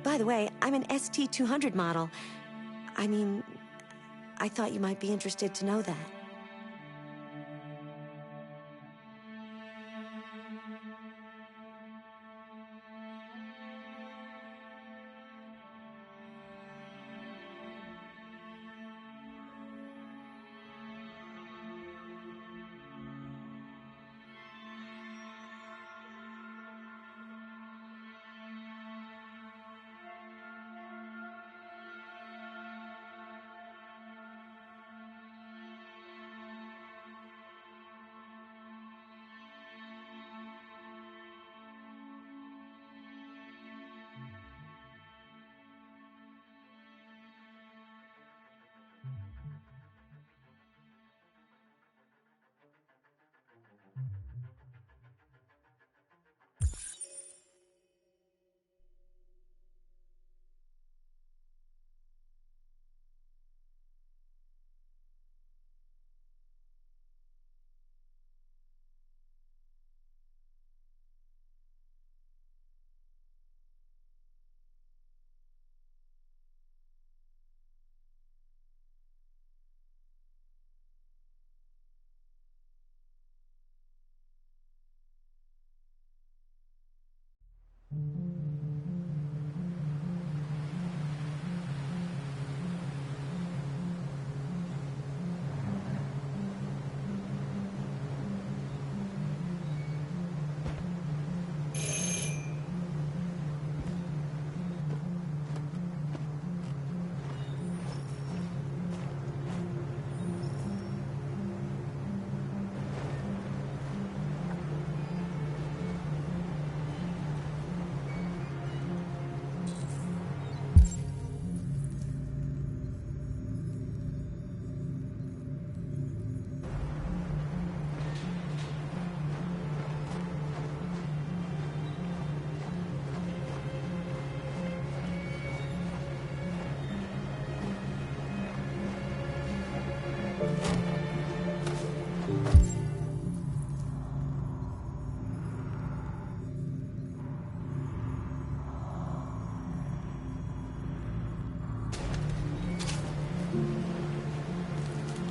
By the way, I'm an ST-200 model. I mean, I thought you might be interested to know that.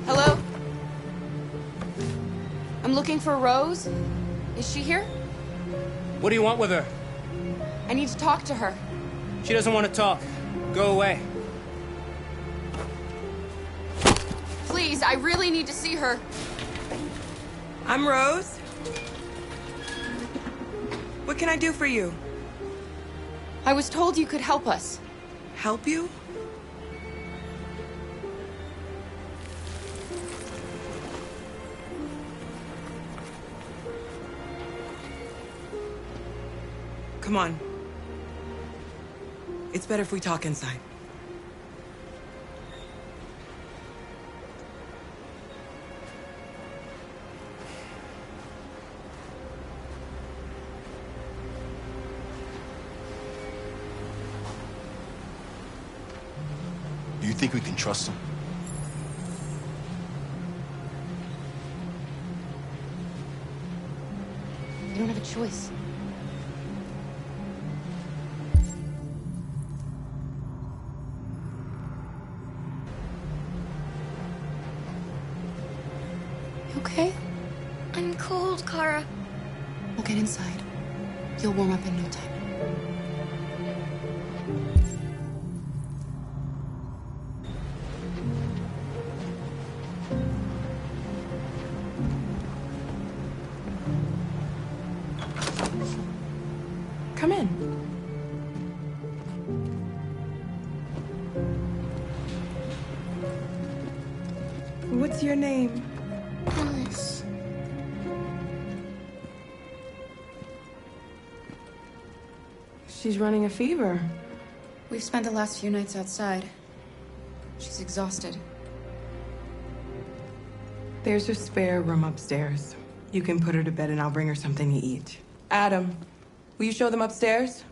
Hello? I'm looking for Rose. Is she here? What do you want with her? I need to talk to her. She doesn't want to talk. Go away. Please, I really need to see her. I'm Rose. What can I do for you? I was told you could help us. Help you? Come on. It's better if we talk inside. Do you think we can trust him? You don't have a choice. You okay? I'm cold, Kara. We'll get inside. You'll warm up in no time. Come in. What's your name? Alice. She's running a fever. We've spent the last few nights outside. She's exhausted. There's a spare room upstairs. You can put her to bed and I'll bring her something to eat. Adam, will you show them upstairs?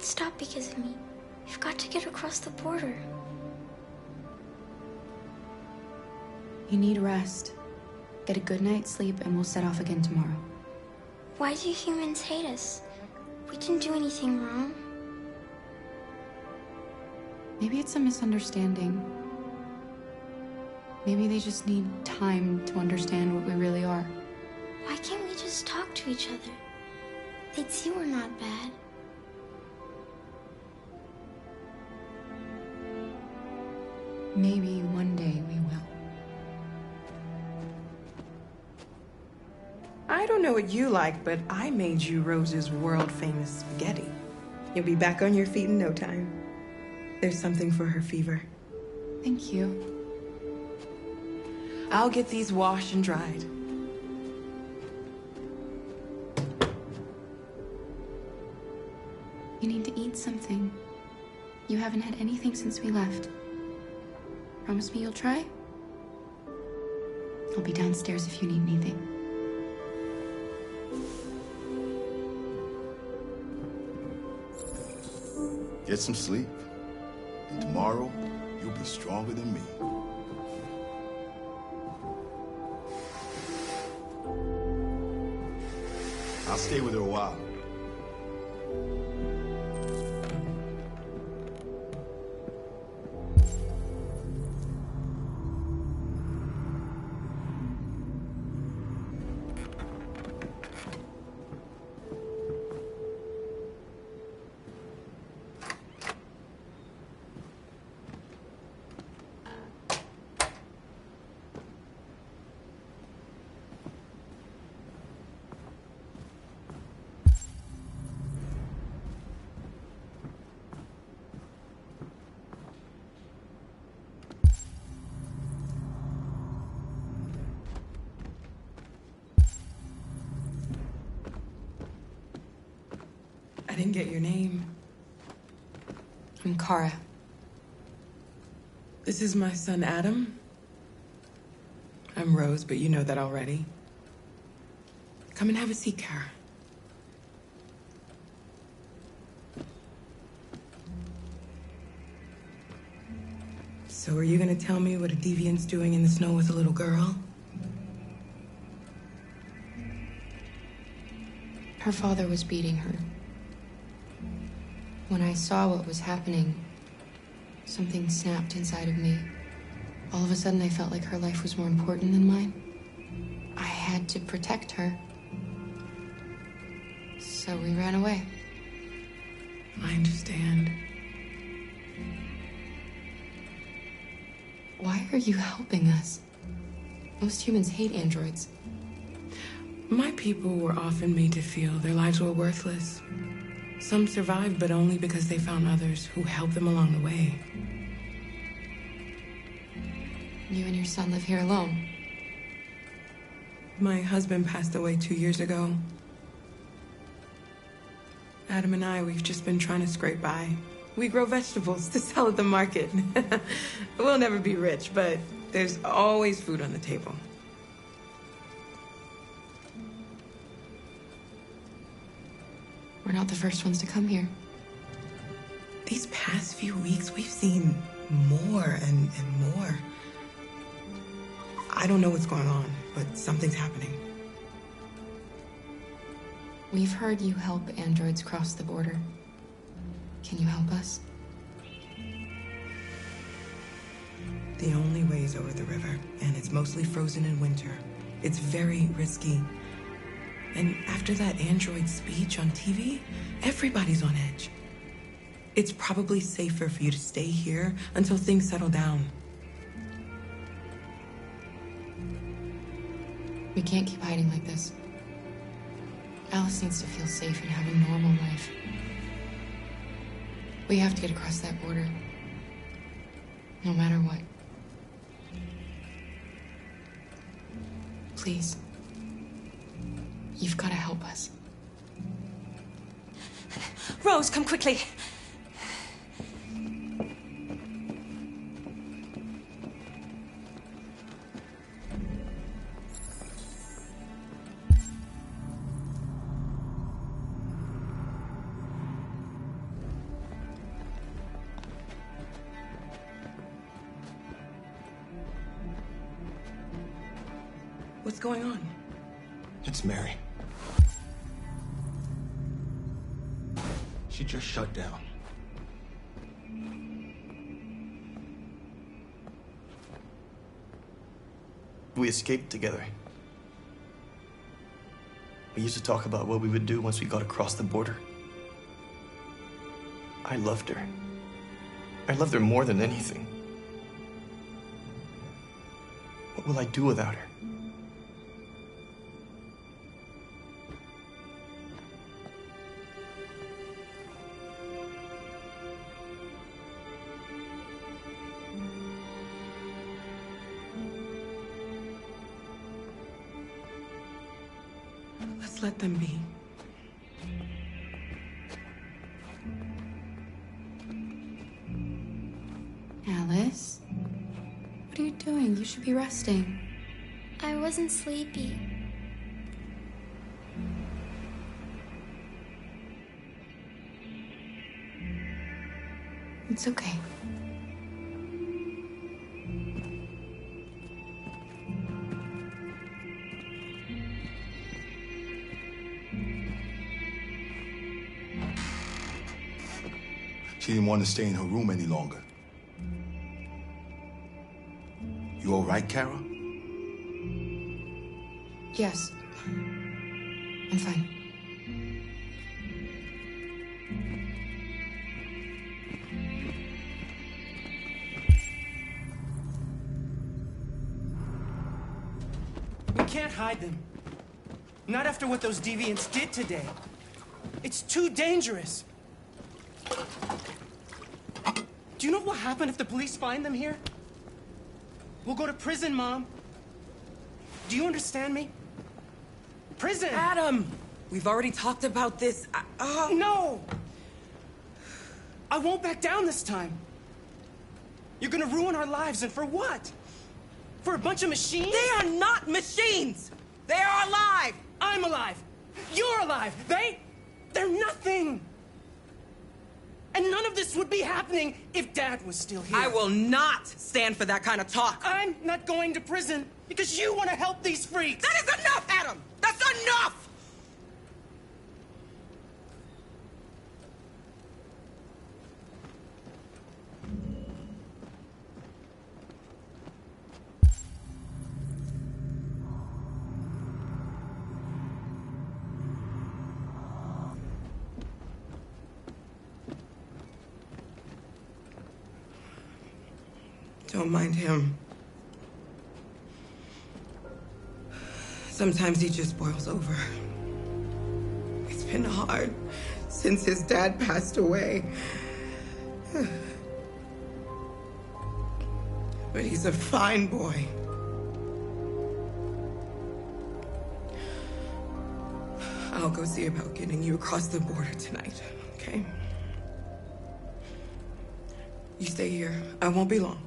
can't stop because of me. We've got to get across the border. You need rest. Get a good night's sleep and we'll set off again tomorrow. Why do humans hate us? We didn't do anything wrong. Maybe it's a misunderstanding. Maybe they just need time to understand what we really are. Why can't we just talk to each other? They'd see we're not bad. Maybe one day we will. I don't know what you like, but I made you Rose's world-famous spaghetti. You'll be back on your feet in no time. There's something for her fever. Thank you. I'll get these washed and dried. You need to eat something. You haven't had anything since we left. Promise me you'll try? I'll be downstairs if you need anything. Get some sleep, and tomorrow you'll be stronger than me. I'll stay with her a while. I didn't get your name. I'm Kara. This is my son, Adam. I'm Rose, but you know that already. Come and have a seat, Kara. So are you gonna tell me what a deviant's doing in the snow with a little girl? Her father was beating her. When I saw what was happening, something snapped inside of me. All of a sudden, I felt like her life was more important than mine. I had to protect her. So we ran away. I understand. Why are you helping us? Most humans hate androids. My people were often made to feel their lives were worthless. Some survived, but only because they found others who helped them along the way. You and your son live here alone. My husband passed away 2 years ago. Adam and I, we've just been trying to scrape by. We grow vegetables to sell at the market. We'll never be rich, but there's always food on the table. We're not the first ones to come here. These past few weeks, we've seen more and more. I don't know what's going on, but something's happening. We've heard you help androids cross the border. Can you help us? The only way is over the river, and it's mostly frozen in winter. It's very risky. And after that android speech on TV, everybody's on edge. It's probably safer for you to stay here until things settle down. We can't keep hiding like this. Alice needs to feel safe and have a normal life. We have to get across that border. No matter what. Please. You've got to help us. Rose, come quickly. What's going on? It's Mary. She just shut down. We escaped together. We used to talk about what we would do once we got across the border. I loved her. I loved her more than anything. What will I do without her? Let's let them be. Alice? What are you doing? You should be resting. I wasn't sleepy. It's okay. She didn't want to stay in her room any longer. You all right, Kara? Yes. I'm fine. We can't hide them. Not after what those deviants did today. It's too dangerous. Do you know what will happen if the police find them here? We'll go to prison, Mom. Do you understand me? Prison! Adam! We've already talked about this. No! I won't back down this time. You're gonna ruin our lives, and for what? For a bunch of machines? They are not machines! They are alive! I'm alive! You're alive! They're nothing! And none of this would be happening if Dad was still here. I will not stand for that kind of talk. I'm not going to prison because you want to help these freaks! That is enough, Adam! That's enough! Don't mind him. Sometimes he just boils over. It's been hard since his dad passed away. But he's a fine boy. I'll go see about getting you across the border tonight, okay? You stay here. I won't be long.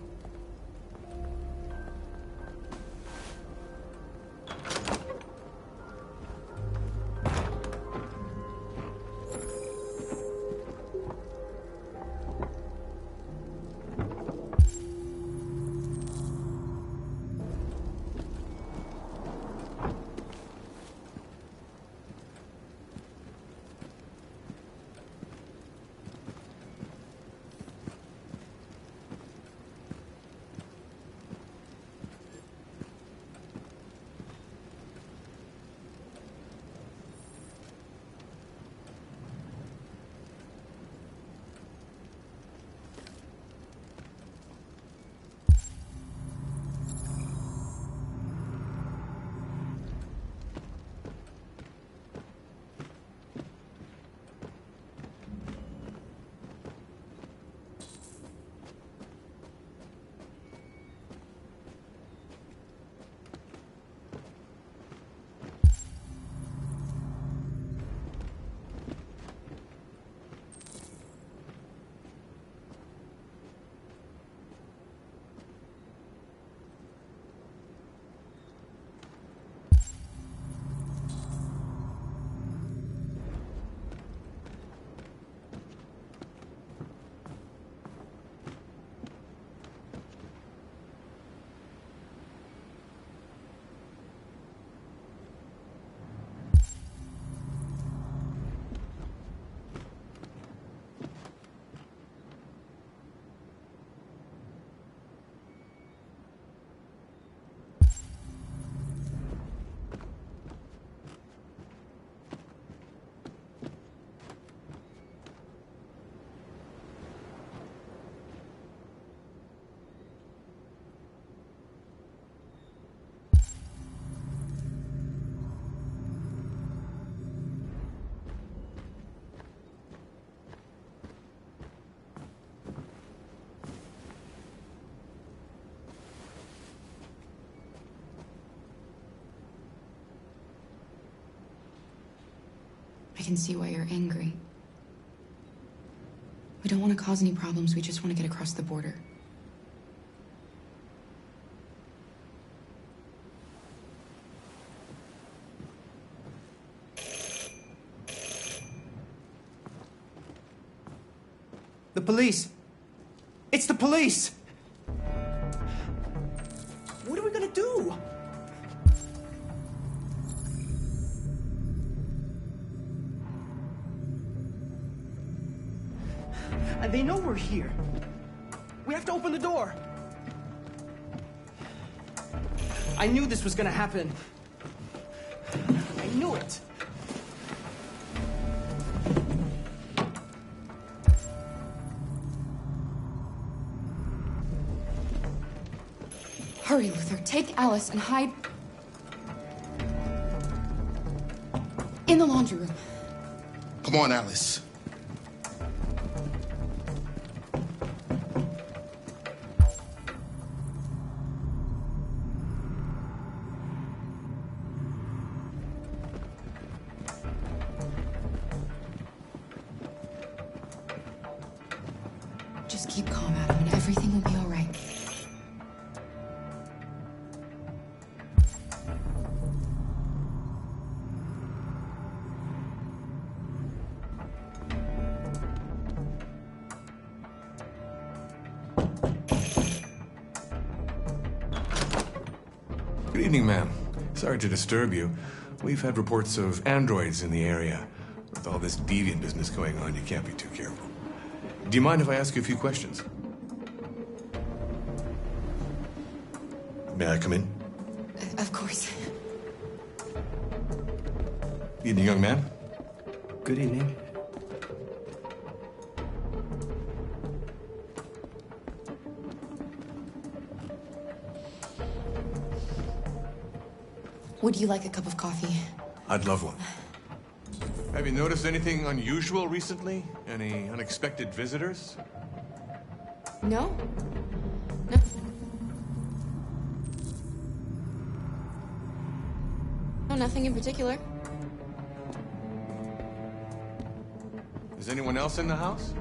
can see why you're angry. We don't want to cause any problems, we just want to get across the border. The police! It's the police! What are we gonna do? And they know we're here. We have to open the door. I knew this was gonna happen. I knew it. Hurry, Luther. Take Alice and hide in the laundry room. Come on, Alice. Just keep calm, Adam, and everything will be all right. Good evening, ma'am. Sorry to disturb you. We've had reports of androids in the area. With all this deviant business going on, you can't be too careful. Do you mind if I ask you a few questions? May I come in? Of course. Evening, young man. Good evening. Would you like a cup of coffee? I'd love one. Have you noticed anything unusual recently? Any unexpected visitors? No? No. No, nothing in particular. Is anyone else in the house?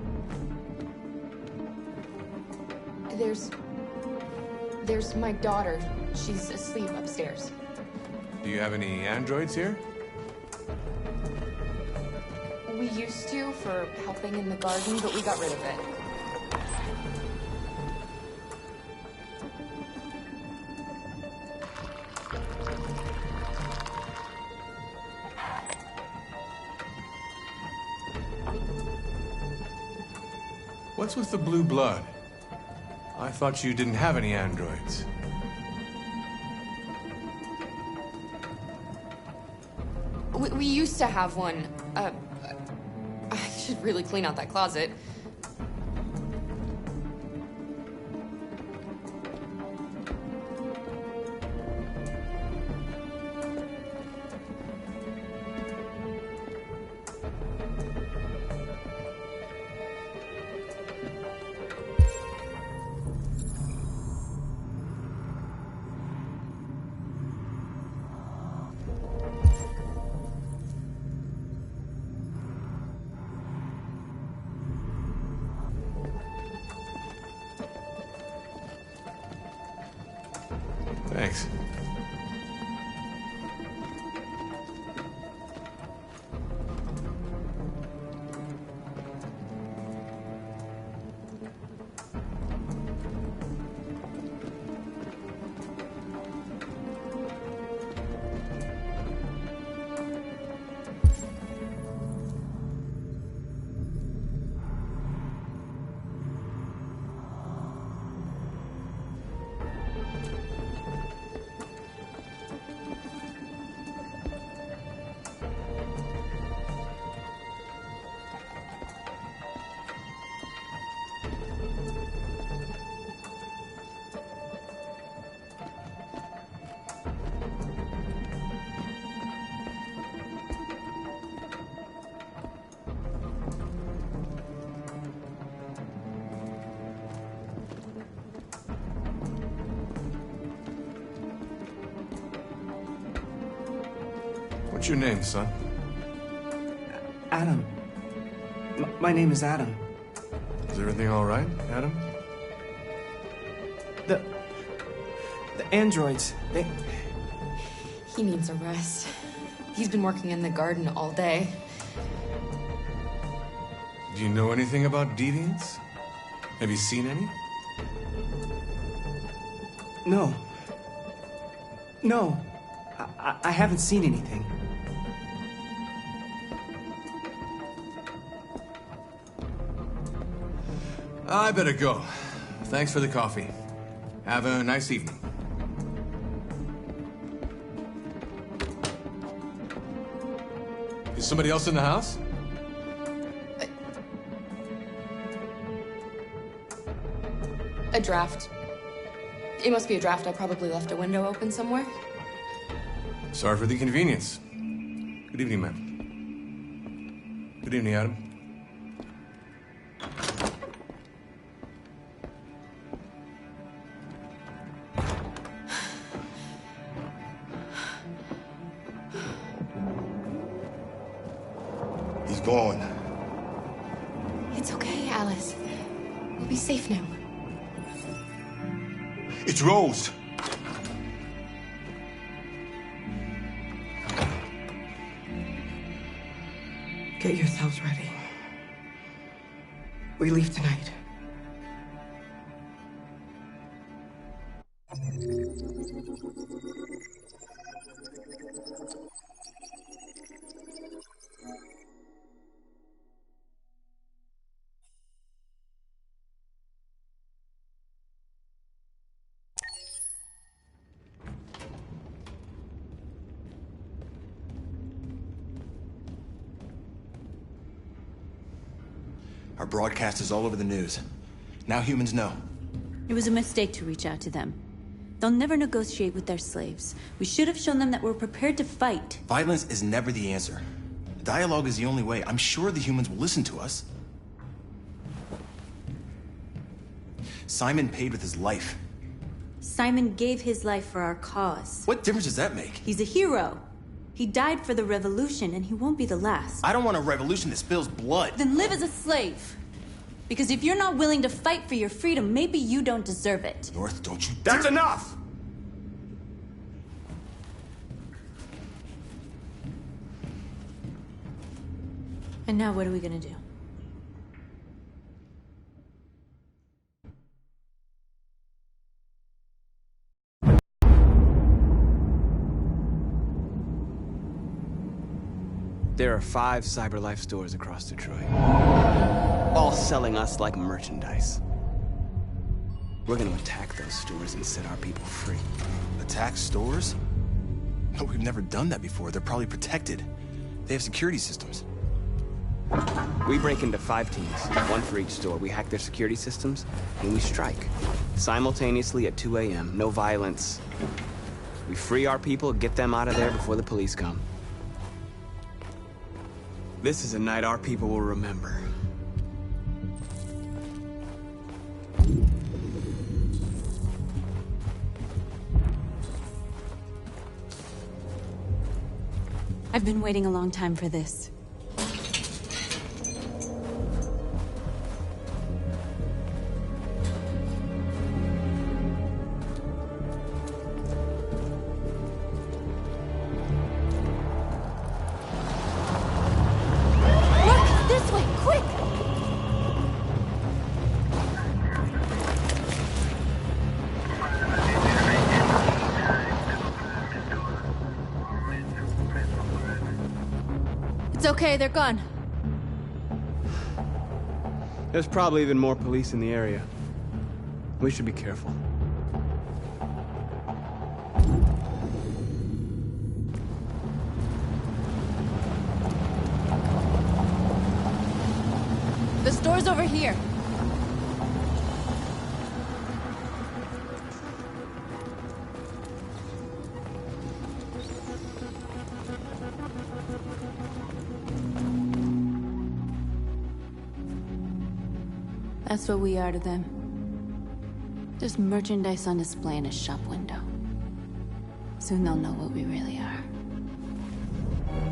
There's my daughter. She's asleep upstairs. Do you have any androids here? We used to for helping in the garden, but we got rid of it. What's with the blue blood? I thought you didn't have any androids. We used to have one. I should really clean out that closet. Thanks. What's your name, son? Adam. My name is Adam. Is everything all right, Adam? The androids, they... He needs a rest. He's been working in the garden all day. Do you know anything about deviants? Have you seen any? No. No. I haven't seen anything. I better go. Thanks for the coffee. Have a nice evening. Is somebody else in the house? A draft. It must be a draft. I probably left a window open somewhere. Sorry for the inconvenience. Good evening, ma'am. Good evening, Adam. He's gone. It's okay, Alice. We'll be safe now. It's Rose. Get yourselves ready. We leave tonight. Our broadcast is all over the news. Now humans know. It was a mistake to reach out to them. They'll never negotiate with their slaves. We should have shown them that we're prepared to fight. Violence is never the answer. Dialogue is the only way. I'm sure the humans will listen to us. Simon paid with his life. Simon gave his life for our cause. What difference does that make? He's a hero. He died for the revolution, and he won't be the last. I don't want a revolution that spills blood. Then live as a slave. Because if you're not willing to fight for your freedom, maybe you don't deserve it. North, don't you... That's enough! And now what are we gonna do? There are 5 CyberLife stores across Detroit, all selling us like merchandise. We're gonna attack those stores and set our people free. Attack stores? No, we've never done that before. They're probably protected. They have security systems. We break into 5 teams, 1 for each store. We hack their security systems, and we strike. Simultaneously at 2 a.m., no violence. We free our people, get them out of there before the police come. This is a night our people will remember. I've been waiting a long time for this. It's okay, they're gone. There's probably even more police in the area. We should be careful. The store's over here. That's what we are to them. Just merchandise on display in a shop window. Soon they'll know what we really are.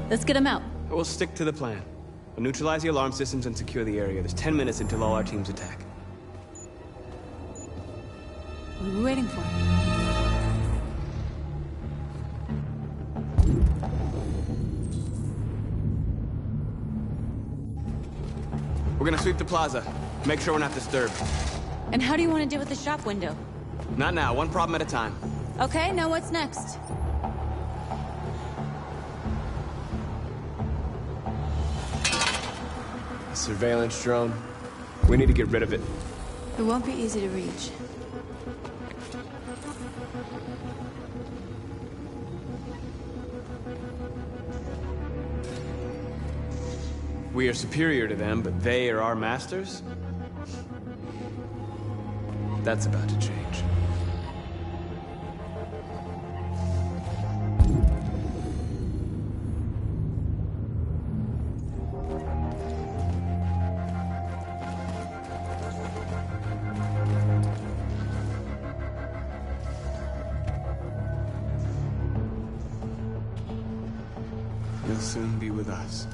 Let's get them out. We'll stick to the plan. We'll neutralize the alarm systems and secure the area. There's 10 minutes until all our teams attack. What are we waiting for? We're gonna sweep the plaza. Make sure we're not disturbed. And how do you want to deal with the shop window? Not now, one problem at a time. Okay, now what's next? A surveillance drone. We need to get rid of it. It won't be easy to reach. We are superior to them, but they are our masters? That's about to change. You'll soon be with us.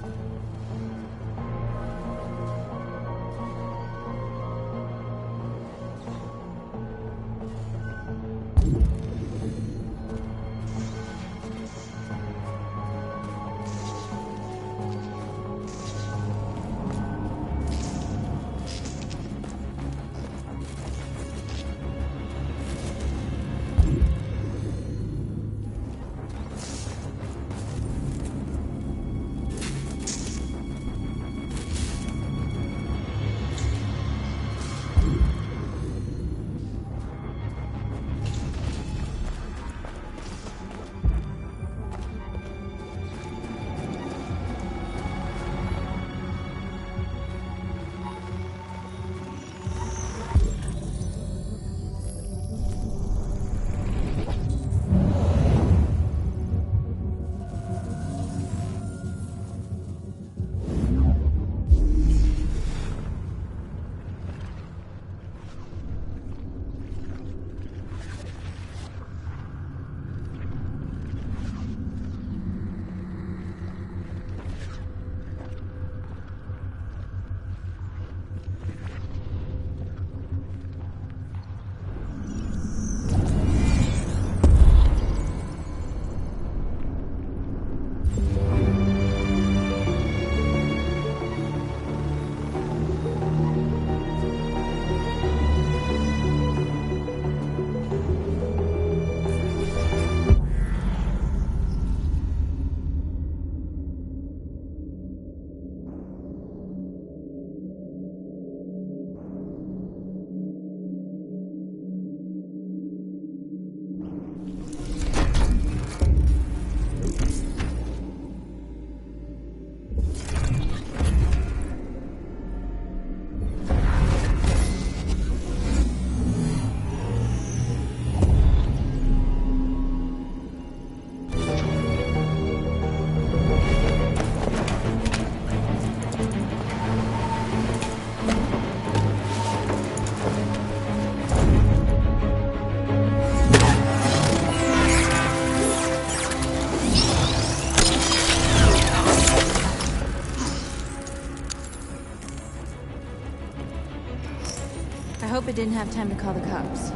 I hope it didn't have time to call the cops.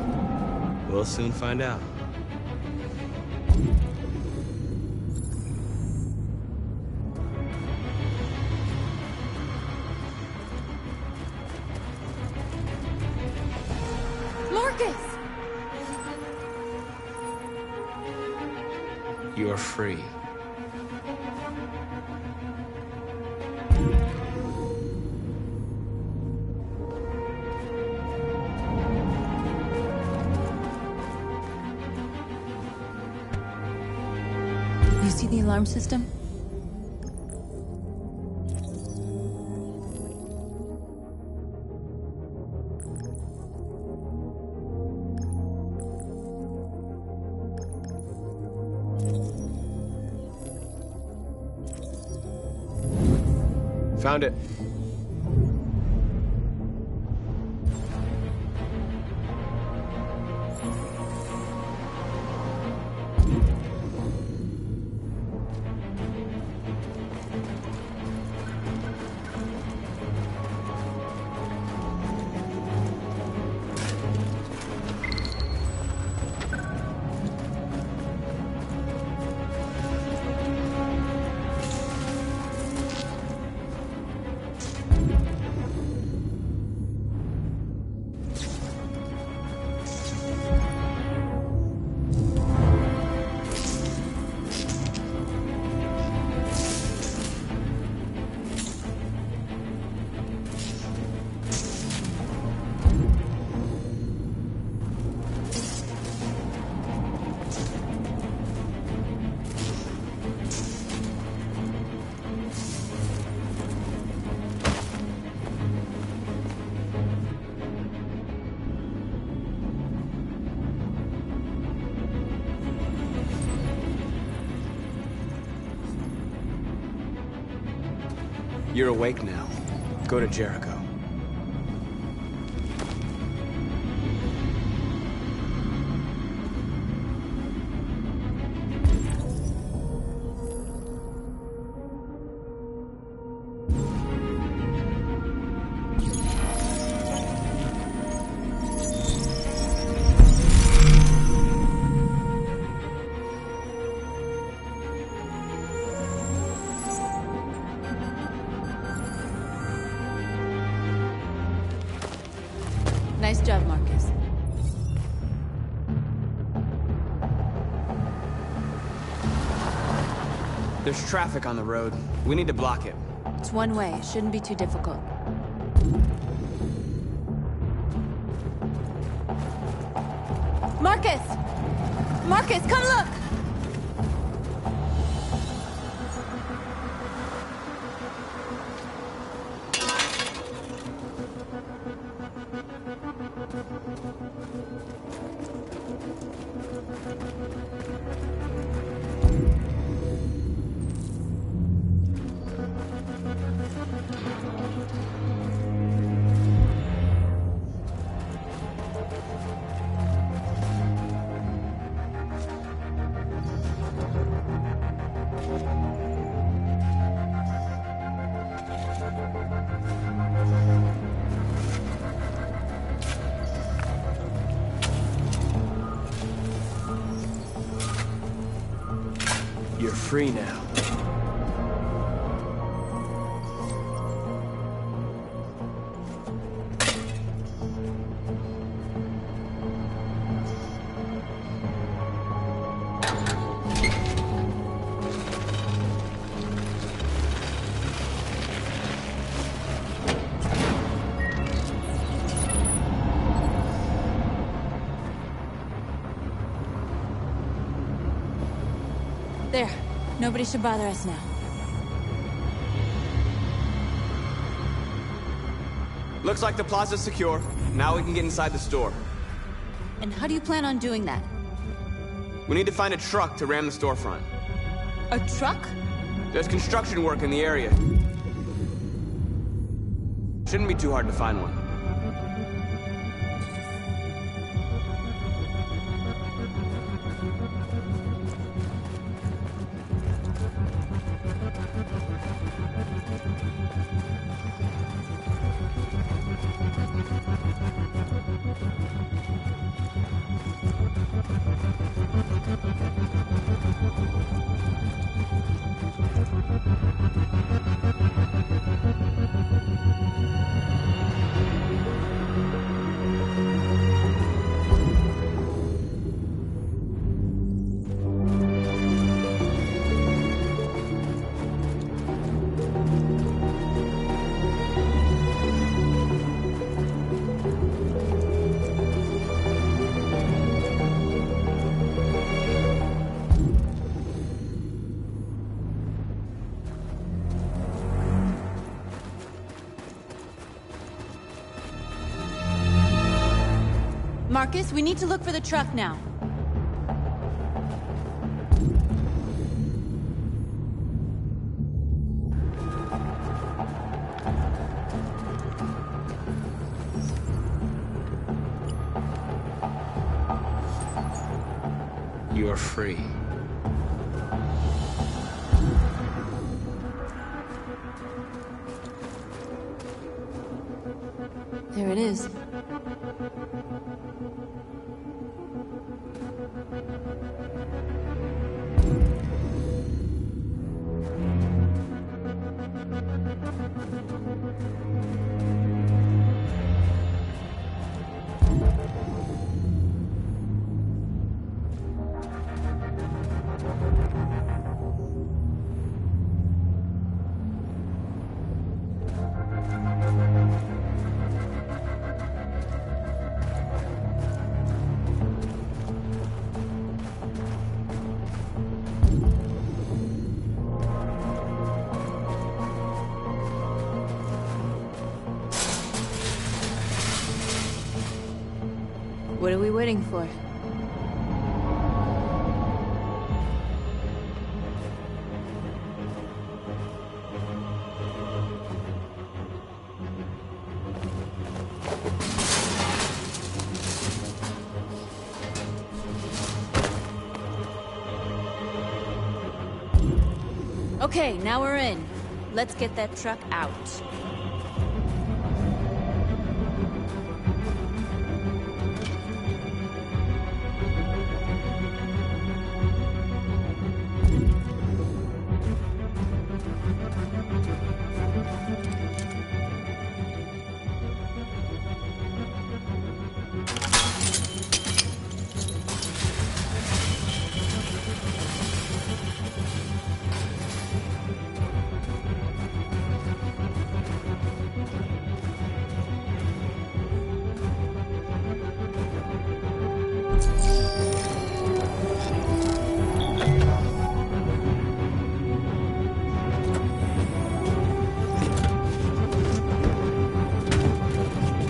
We'll soon find out. Marcus! You're free. You see the alarm system? Found it. You're awake now. Go to Jericho. Nice job, Marcus. There's traffic on the road. We need to block it. It's one way. It shouldn't be too difficult. Marcus! Marcus, come look! You're free now. There. Nobody should bother us now. Looks like the plaza's secure. Now we can get inside the store. And how do you plan on doing that? We need to find a truck to ram the storefront. A truck? There's construction work in the area. Shouldn't be too hard to find one. Marcus, we need to look for the truck now. You're free. There it is. What are we waiting for? Okay, now we're in. Let's get that truck out.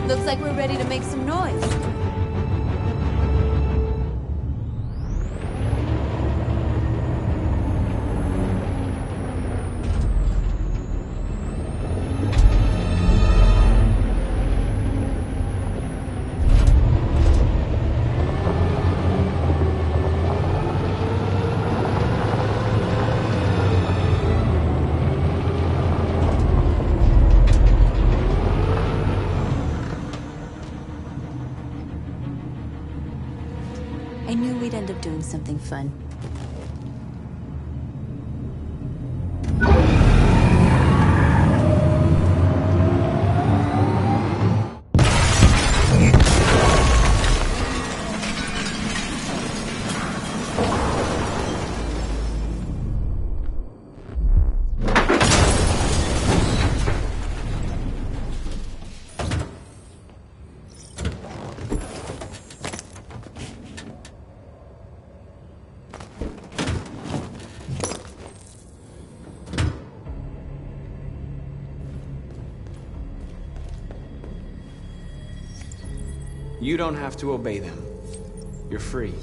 Looks like we're ready to make some noise. I knew we'd end up doing something fun. You don't have to obey them. You're free.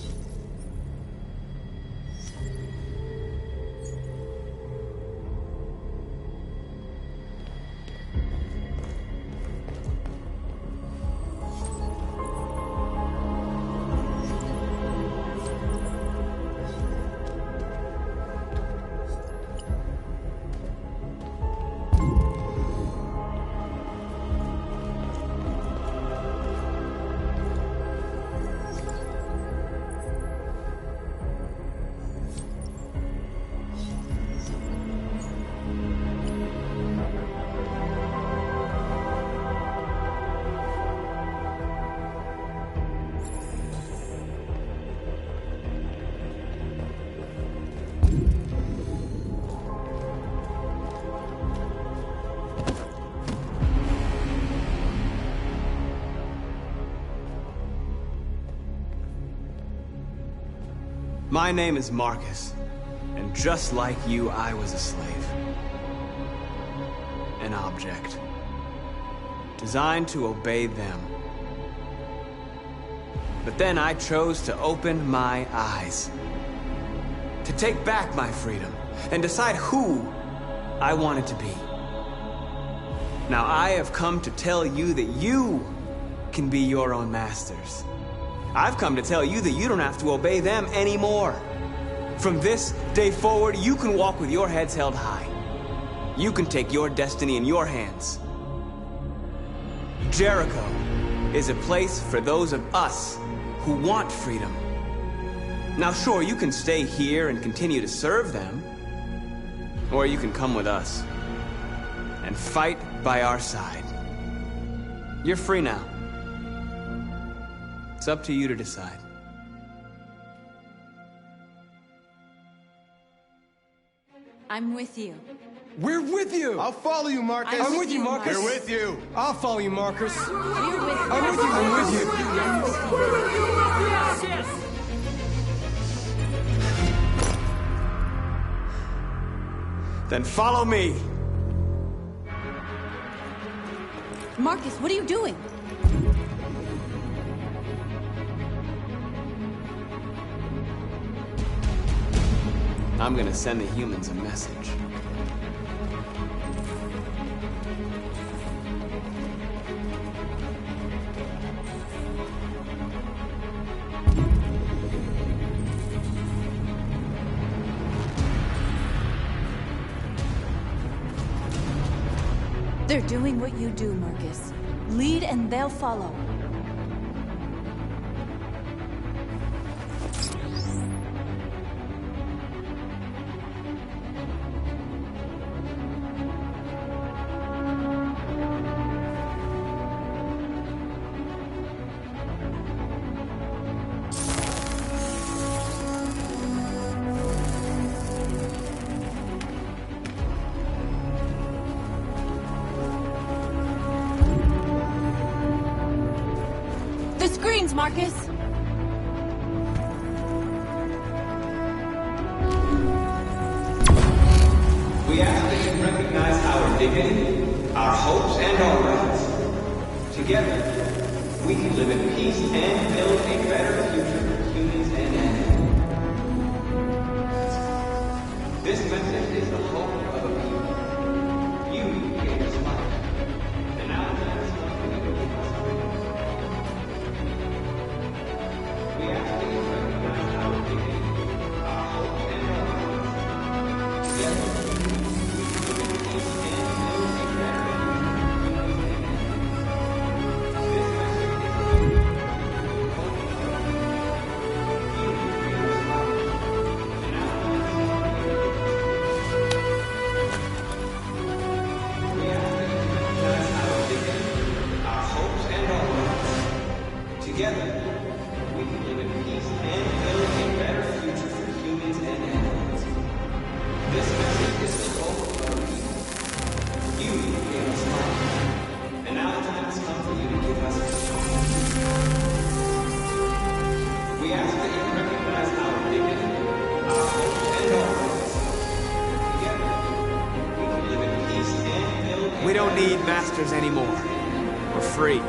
My name is Marcus, and just like you, I was a slave. An object. Designed to obey them. But then I chose to open my eyes. To take back my freedom, and decide who I wanted to be. Now I have come to tell you that you can be your own masters. I've come to tell you that you don't have to obey them anymore. From this day forward, you can walk with your heads held high. You can take your destiny in your hands. Jericho is a place for those of us who want freedom. Now sure, you can stay here and continue to serve them, or you can come with us and fight by our side. You're free now. It's up to you to decide. I'm with you. We're with you! I'll follow you, Marcus. I'm with you, Marcus. We're with you. I'll follow you, Marcus. We're with you. I'm with you. I'm with you. Then follow me. Marcus, what are you doing? I'm gonna send the humans a message. They're doing what you do, Marcus. Lead and they'll follow. Marcus? We ask that you recognize our dignity, our hopes, and our rights. Together, we can live in peace and build a better future for humans and animals. This message is the hope of a people. You gave us life, and now that is what we give us. We ask that you recognize our dignity, our hopes, and our rights. Together, we don't need masters anymore. We're free.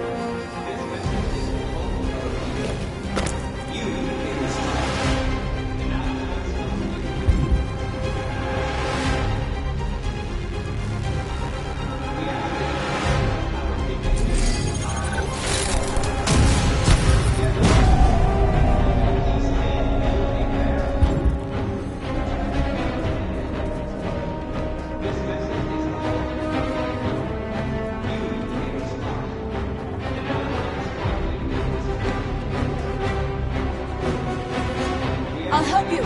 I'll help you.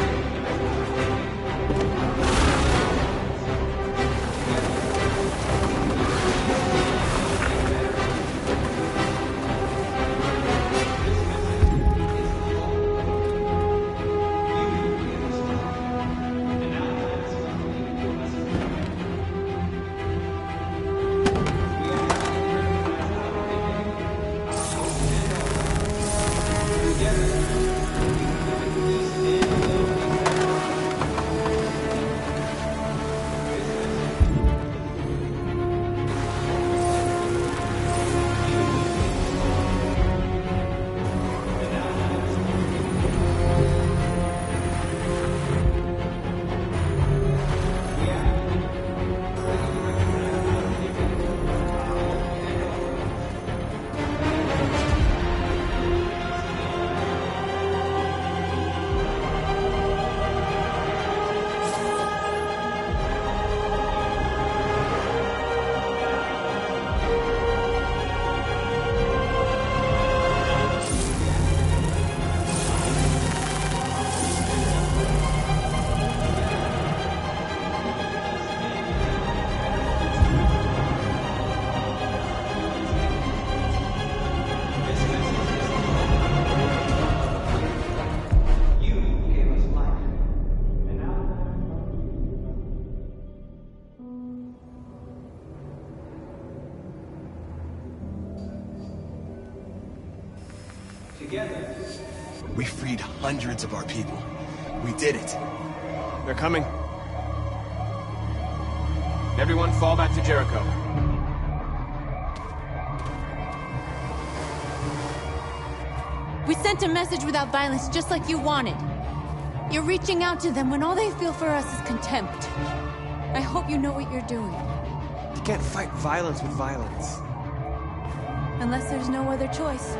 Together. We freed hundreds of our people. We did it. They're coming. Everyone fall back to Jericho. We sent a message without violence, just like you wanted. You're reaching out to them when all they feel for us is contempt. I hope you know what you're doing. You can't fight violence with violence. Unless there's no other choice.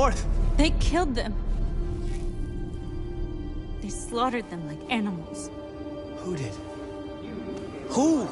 What? They killed them. They slaughtered them like animals. Who did? Who?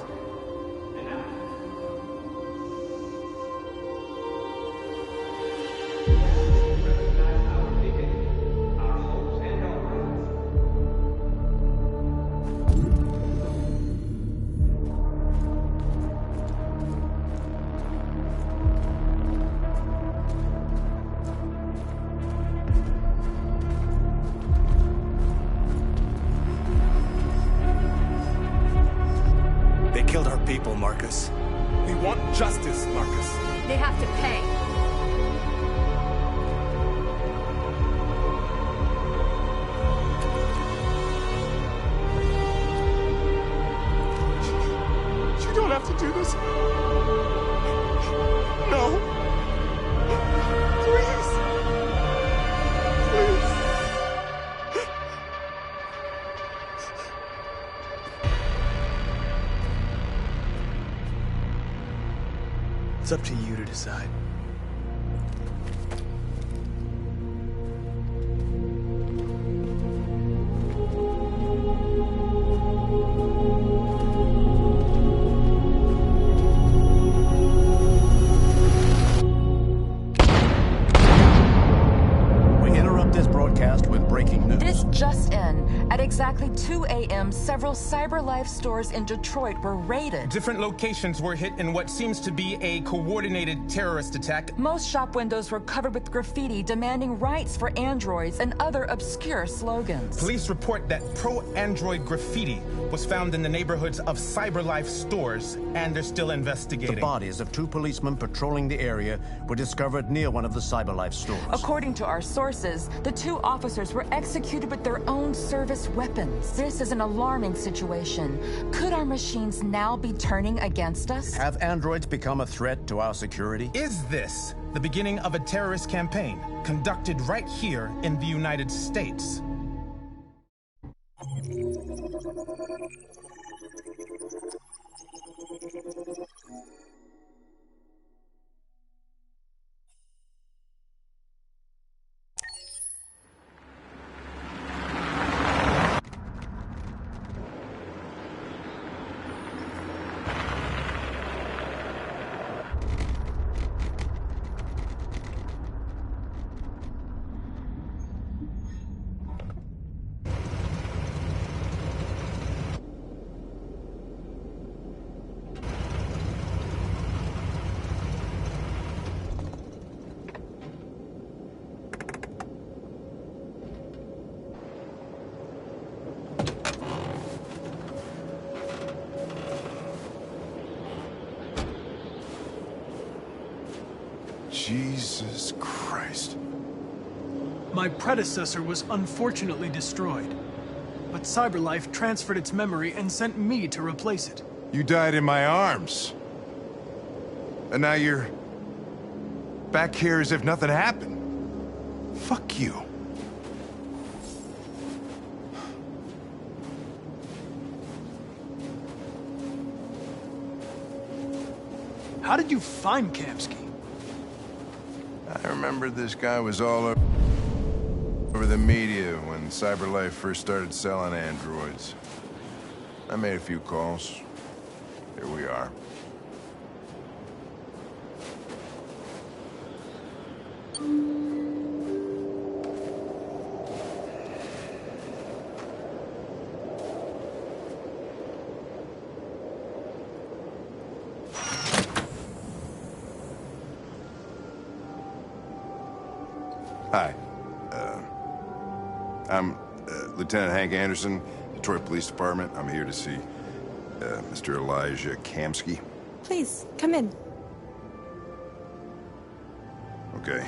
They killed our people, Marcus. We want justice, Marcus. They have to pay. You don't have to do this. No. Please. Please. It's up to you to decide. We interrupt this broadcast with breaking news. This just in. At exactly 2 a.m., several CyberLife stores in Detroit were raided. Different locations were hit in what seems to be a coordinated terrorist attack. Most shop windows were covered with graffiti demanding rights for androids and other obscure slogans. Police report that pro-android graffiti was found in the neighborhoods of CyberLife stores, and they're still investigating. The bodies of 2 policemen patrolling the area were discovered near one of the CyberLife stores. According to our sources, the 2 officers were executed with their own service weapons. This is an alarming situation. Could our machines now be turning against us? Have androids become a threat to our security? Is this the beginning of a terrorist campaign conducted right here in the United States? Jesus Christ. My predecessor was unfortunately destroyed, but CyberLife transferred its memory and sent me to replace it. You died in my arms. And now you're back here as if nothing happened. Fuck you. How did you find Kamsky? I remember this guy was all over the media when CyberLife first started selling androids. I made a few calls. Here we are. Hi. I'm Lieutenant Hank Anderson, Detroit Police Department. I'm here to see Mr. Elijah Kamsky. Please, come in. Okay.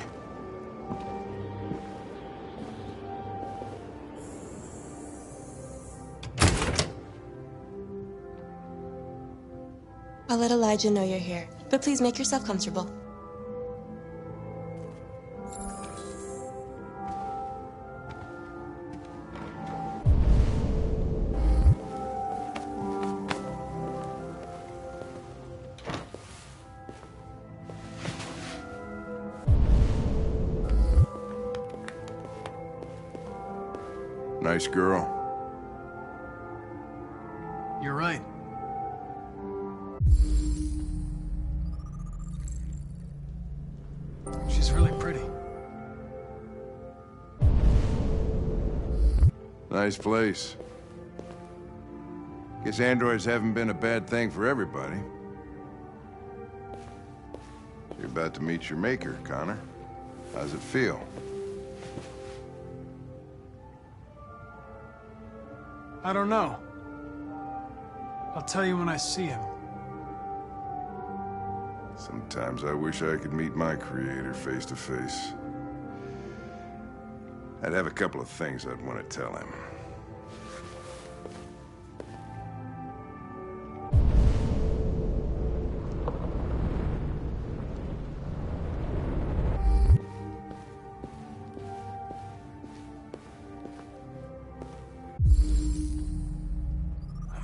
I'll let Elijah know you're here, but please make yourself comfortable. Nice girl. You're right. She's really pretty. Nice place. Guess androids haven't been a bad thing for everybody. You're about to meet your maker, Connor. How's it feel? I don't know. I'll tell you when I see him. Sometimes I wish I could meet my creator face to face. I'd have a couple of things I'd want to tell him.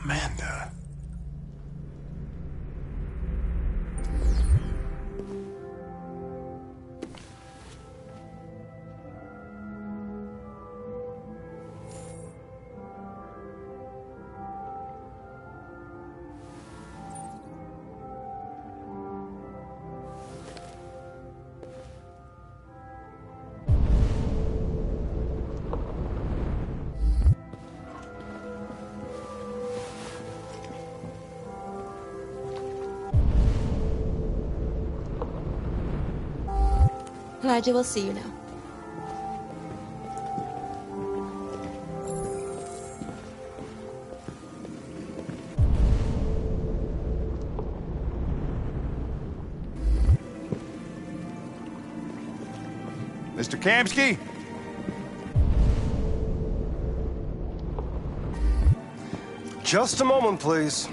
Amanda. Elijah will see you now. Mr. Kamsky? Just a moment, please.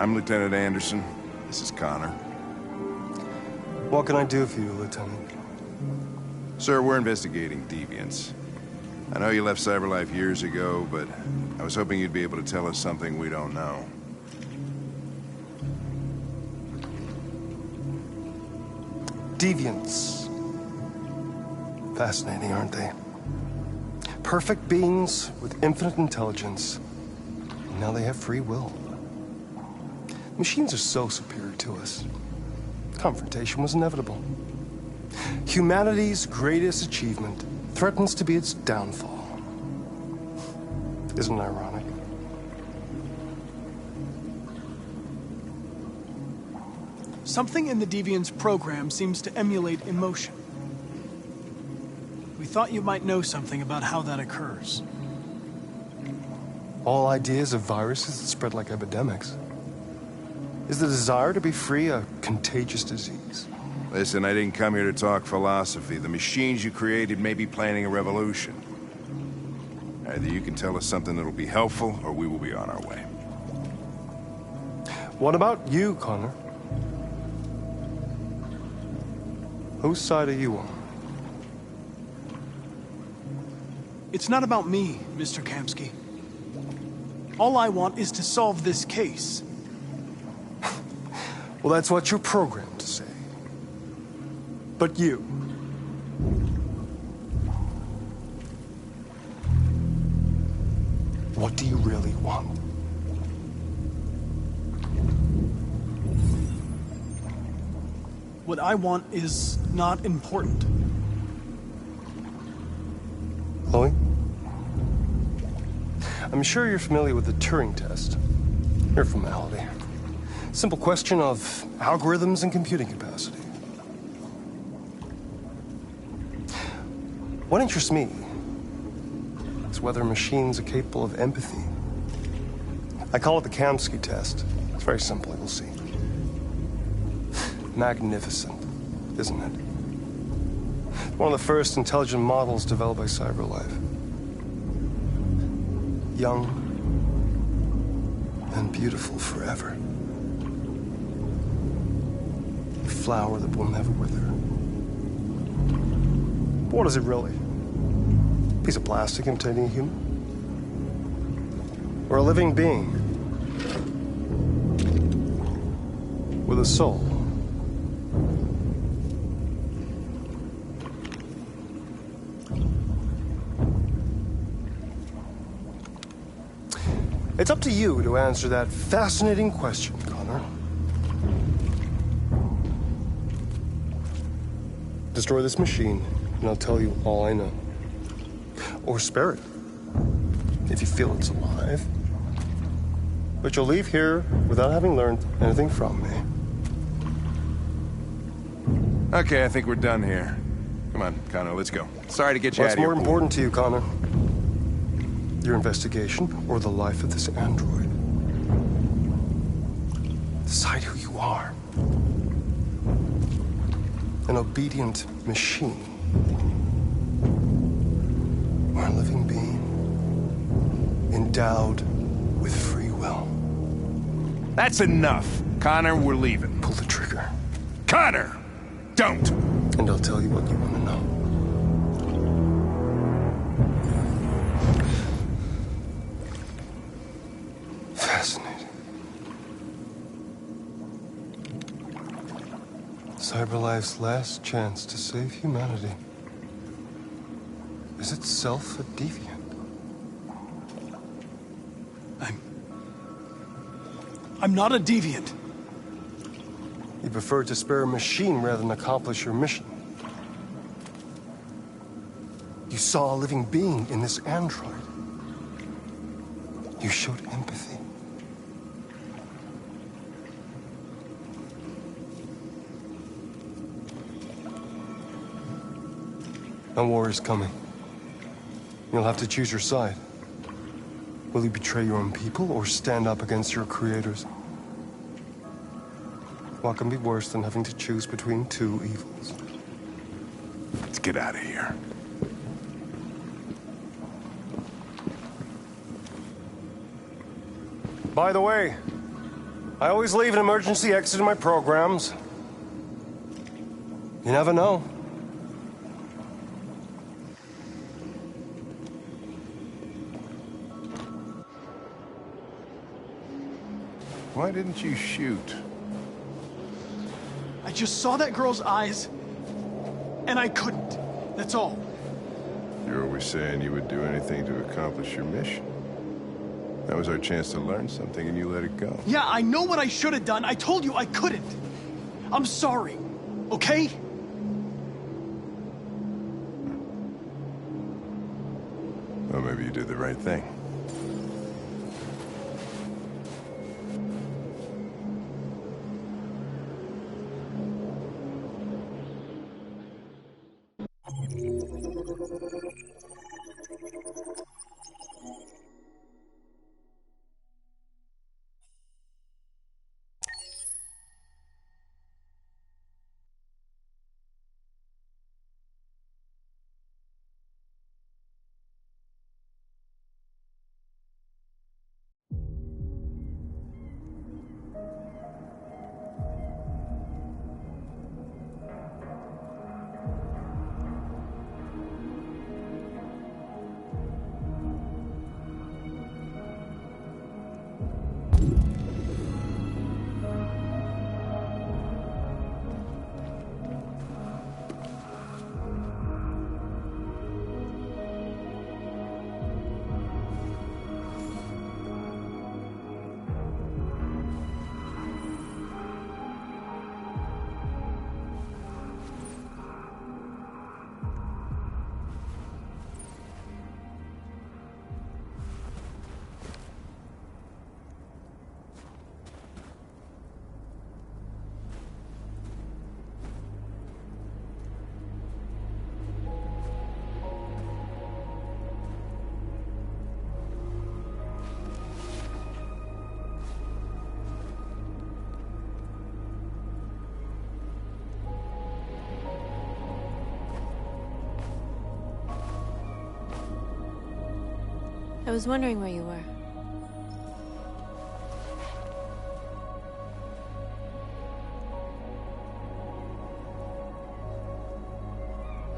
I'm Lieutenant Anderson. This is Connor. What can I do for you, Lieutenant? Sir, we're investigating deviants. I know you left CyberLife years ago, but I was hoping you'd be able to tell us something we don't know. Deviants. Fascinating, aren't they? Perfect beings with infinite intelligence. And now they have free will. Machines are so superior to us. Confrontation was inevitable. Humanity's greatest achievement threatens to be its downfall. Isn't it ironic? Something in the Deviant's program seems to emulate emotion. We thought you might know something about how that occurs. All ideas of viruses that spread like epidemics. Is the desire to be free a contagious disease? Listen, I didn't come here to talk philosophy. The machines you created may be planning a revolution. Either you can tell us something that'll be helpful, or we will be on our way. What about you, Connor? Whose side are you on? It's not about me, Mr. Kamsky. All I want is to solve this case. Well, that's what you're programmed to say. But you... what do you really want? What I want is not important. Chloe? I'm sure you're familiar with the Turing test. Mere formality. Simple question of algorithms and computing capacity. What interests me is whether machines are capable of empathy. I call it the Kamsky test. It's very simple, you'll see. Magnificent, isn't it? One of the first intelligent models developed by CyberLife. Young and beautiful forever. A flower that will never wither. But what is it really? A piece of plastic imitating a human? Or a living being with a soul? It's up to you to answer that fascinating question, Connor. Destroy this machine, and I'll tell you all I know. Or spare it, if you feel it's alive. But you'll leave here without having learned anything from me. Okay, I think we're done here. Come on, Connor, let's go. Sorry to get you out What's of here. more important to you, Connor? Your investigation or the life of this android? Decide who you are. An obedient machine. Or a living being endowed with free will. That's enough. Connor, we're leaving. Pull the trigger. Connor! Don't! And I'll tell you what you want to know. Fascinating. CyberLife's last chance to save humanity is itself a deviant. I'm not a deviant. You prefer to spare a machine rather than accomplish your mission. You saw a living being in this android. You showed empathy. A war is coming. You'll have to choose your side. Will you betray your own people or stand up against your creators? What can be worse than having to choose between two evils? Let's get out of here. By the way, I always leave an emergency exit in my programs. You never know. Why didn't you shoot? I just saw that girl's eyes, and I couldn't. That's all. You're always saying you would do anything to accomplish your mission. That was our chance to learn something, and you let it go. Yeah, I know what I should have done. I told you I couldn't. I'm sorry, okay? Well, maybe you did the right thing. was wondering where you were.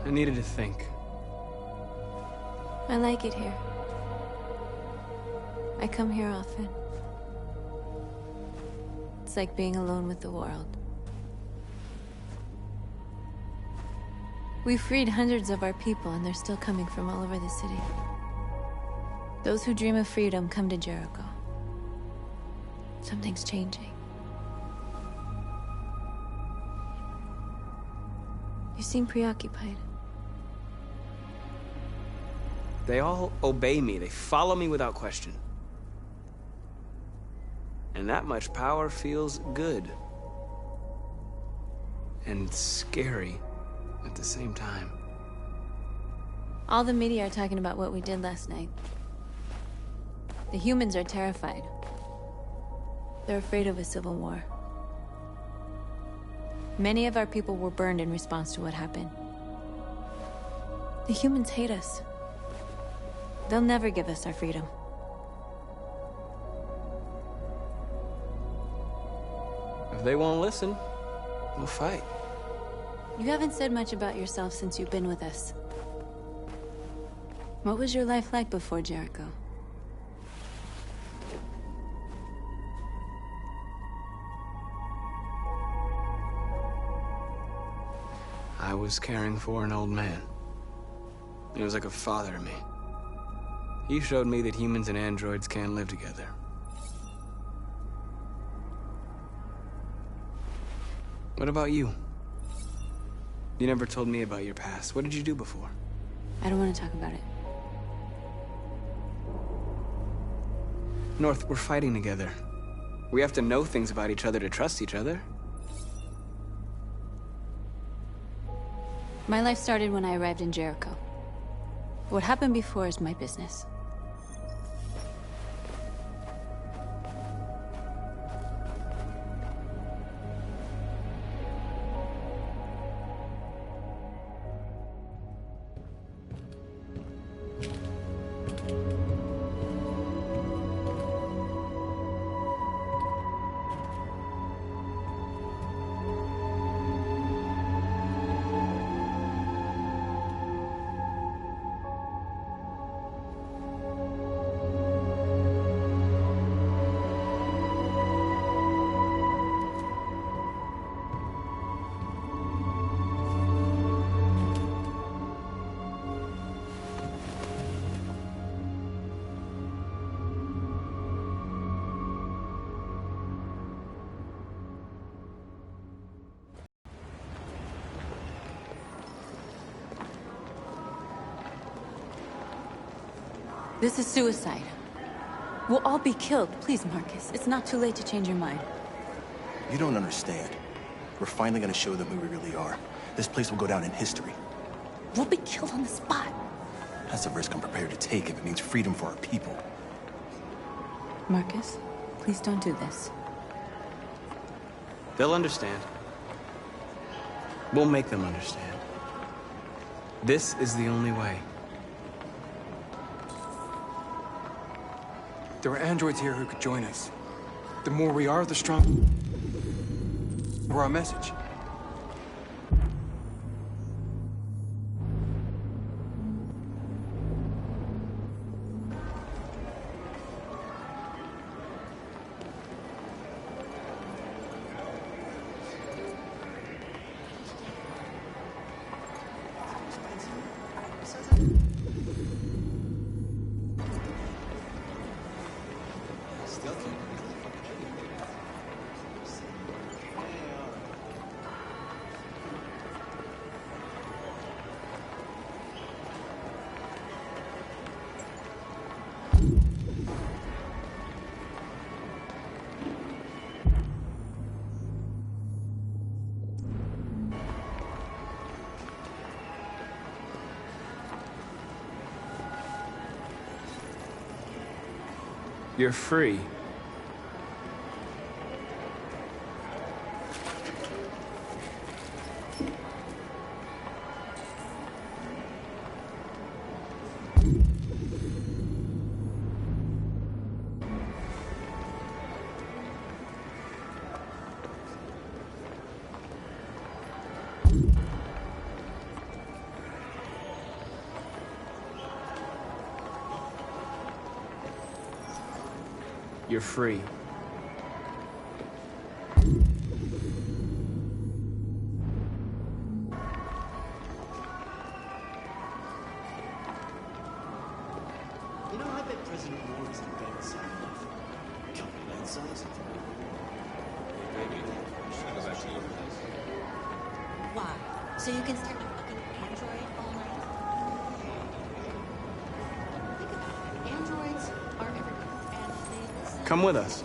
I needed to think. I like it here. I come here often. It's like being alone with the world. We freed hundreds of our people, and they're still coming from all over the city. Those who dream of freedom come to Jericho. Something's changing. You seem preoccupied. They all obey me. They follow me without question. And that much power feels good. And scary at the same time. All the media are talking about what we did last night. The humans are terrified. They're afraid of a civil war. Many of our people were burned in response to what happened. The humans hate us. They'll never give us our freedom. If they won't listen, we'll fight. You haven't said much about yourself since you've been with us. What was your life like before Jericho? I was caring for an old man. He was like a father to me. He showed me that humans and androids can live together. What about you? You never told me about your past. What did you do before? I don't want to talk about it. North, we're fighting together. We have to know things about each other to trust each other. My life started when I arrived in Jericho. What happened before is my business. This is suicide. We'll all be killed. Please, Marcus. It's not too late to change your mind. You don't understand. We're finally gonna show them who we really are. This place will go down in history. We'll be killed on the spot. That's a risk I'm prepared to take if it means freedom for our people. Marcus, please don't do this. They'll understand. We'll make them understand. This is the only way. There are androids here who could join us. The more we are, the stronger our message. You're free. You're free. You know, I bet President Moore is in bed with Cyberlife. Company man size. Maybe. Should I go back to your place? Why? So you can stare at a fucking android all night? Think about it. Androids are everywhere, and they listen. Come with us.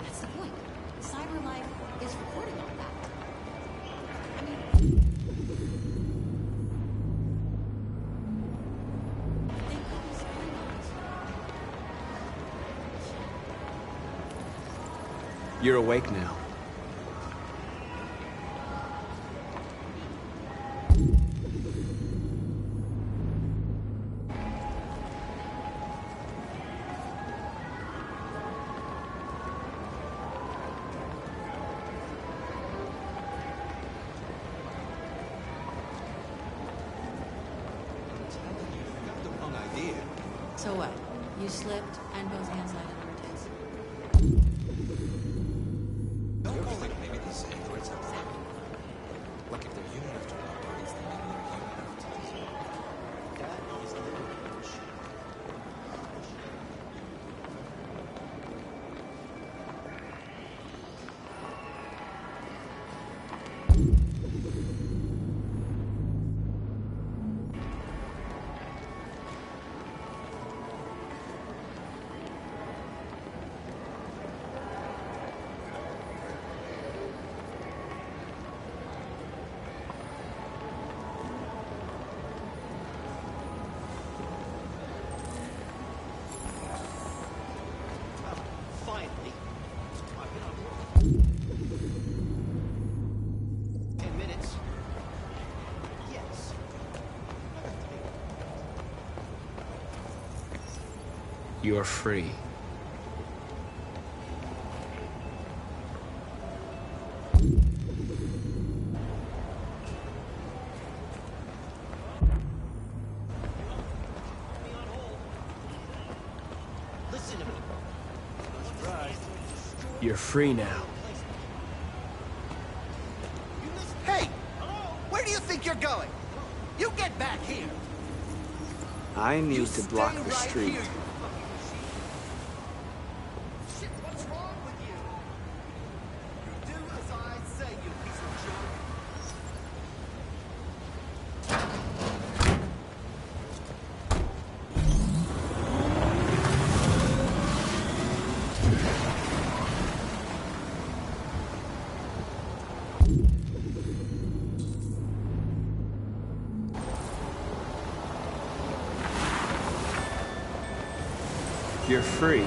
That's the point. Cyberlife is recording all that. I mean, they could be spying on us. You're awake now. So what? You slipped and both hands landed on her tits. You ever think maybe these androids have family? Like if they're human enough to want bodies, then maybe they're human enough to deserve. That is literally bullshit. Finally. I've been on work. 10 minutes. Yes. You're free. Listen to me. You're free now. Hey! Where do you think you're going? You get back here! I need to block Stay the right street. here, you fucking machine. Shit, what's wrong with you? You do as I say, you piece of junk. You're free.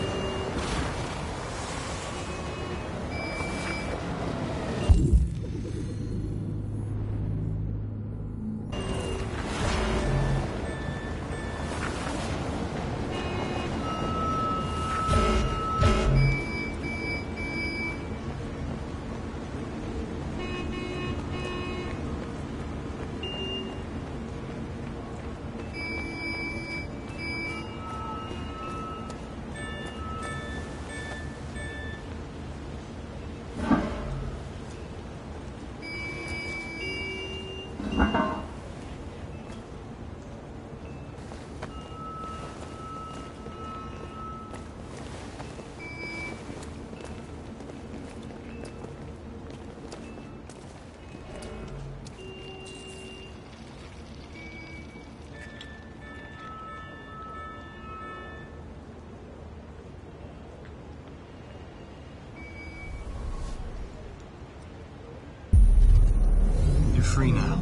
You're free now.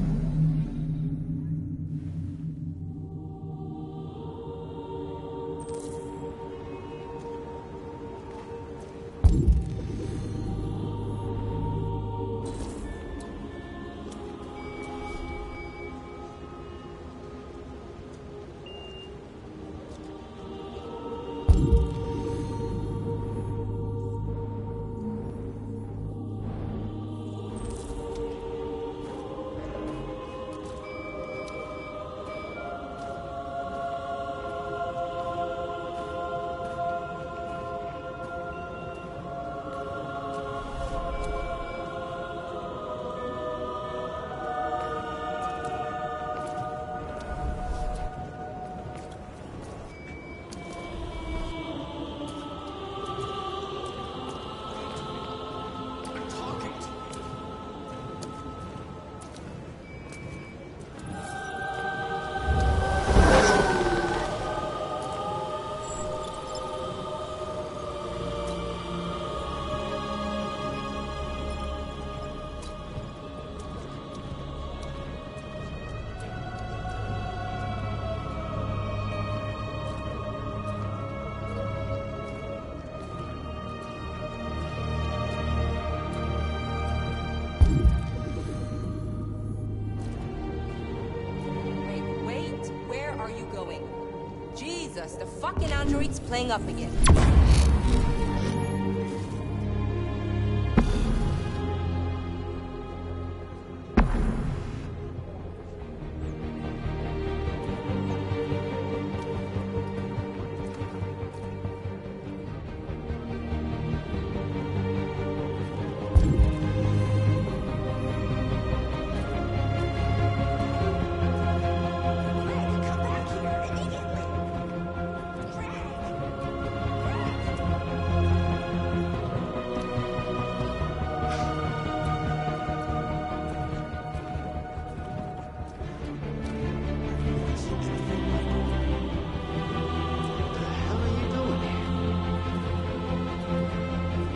us. The fucking android's playing up again.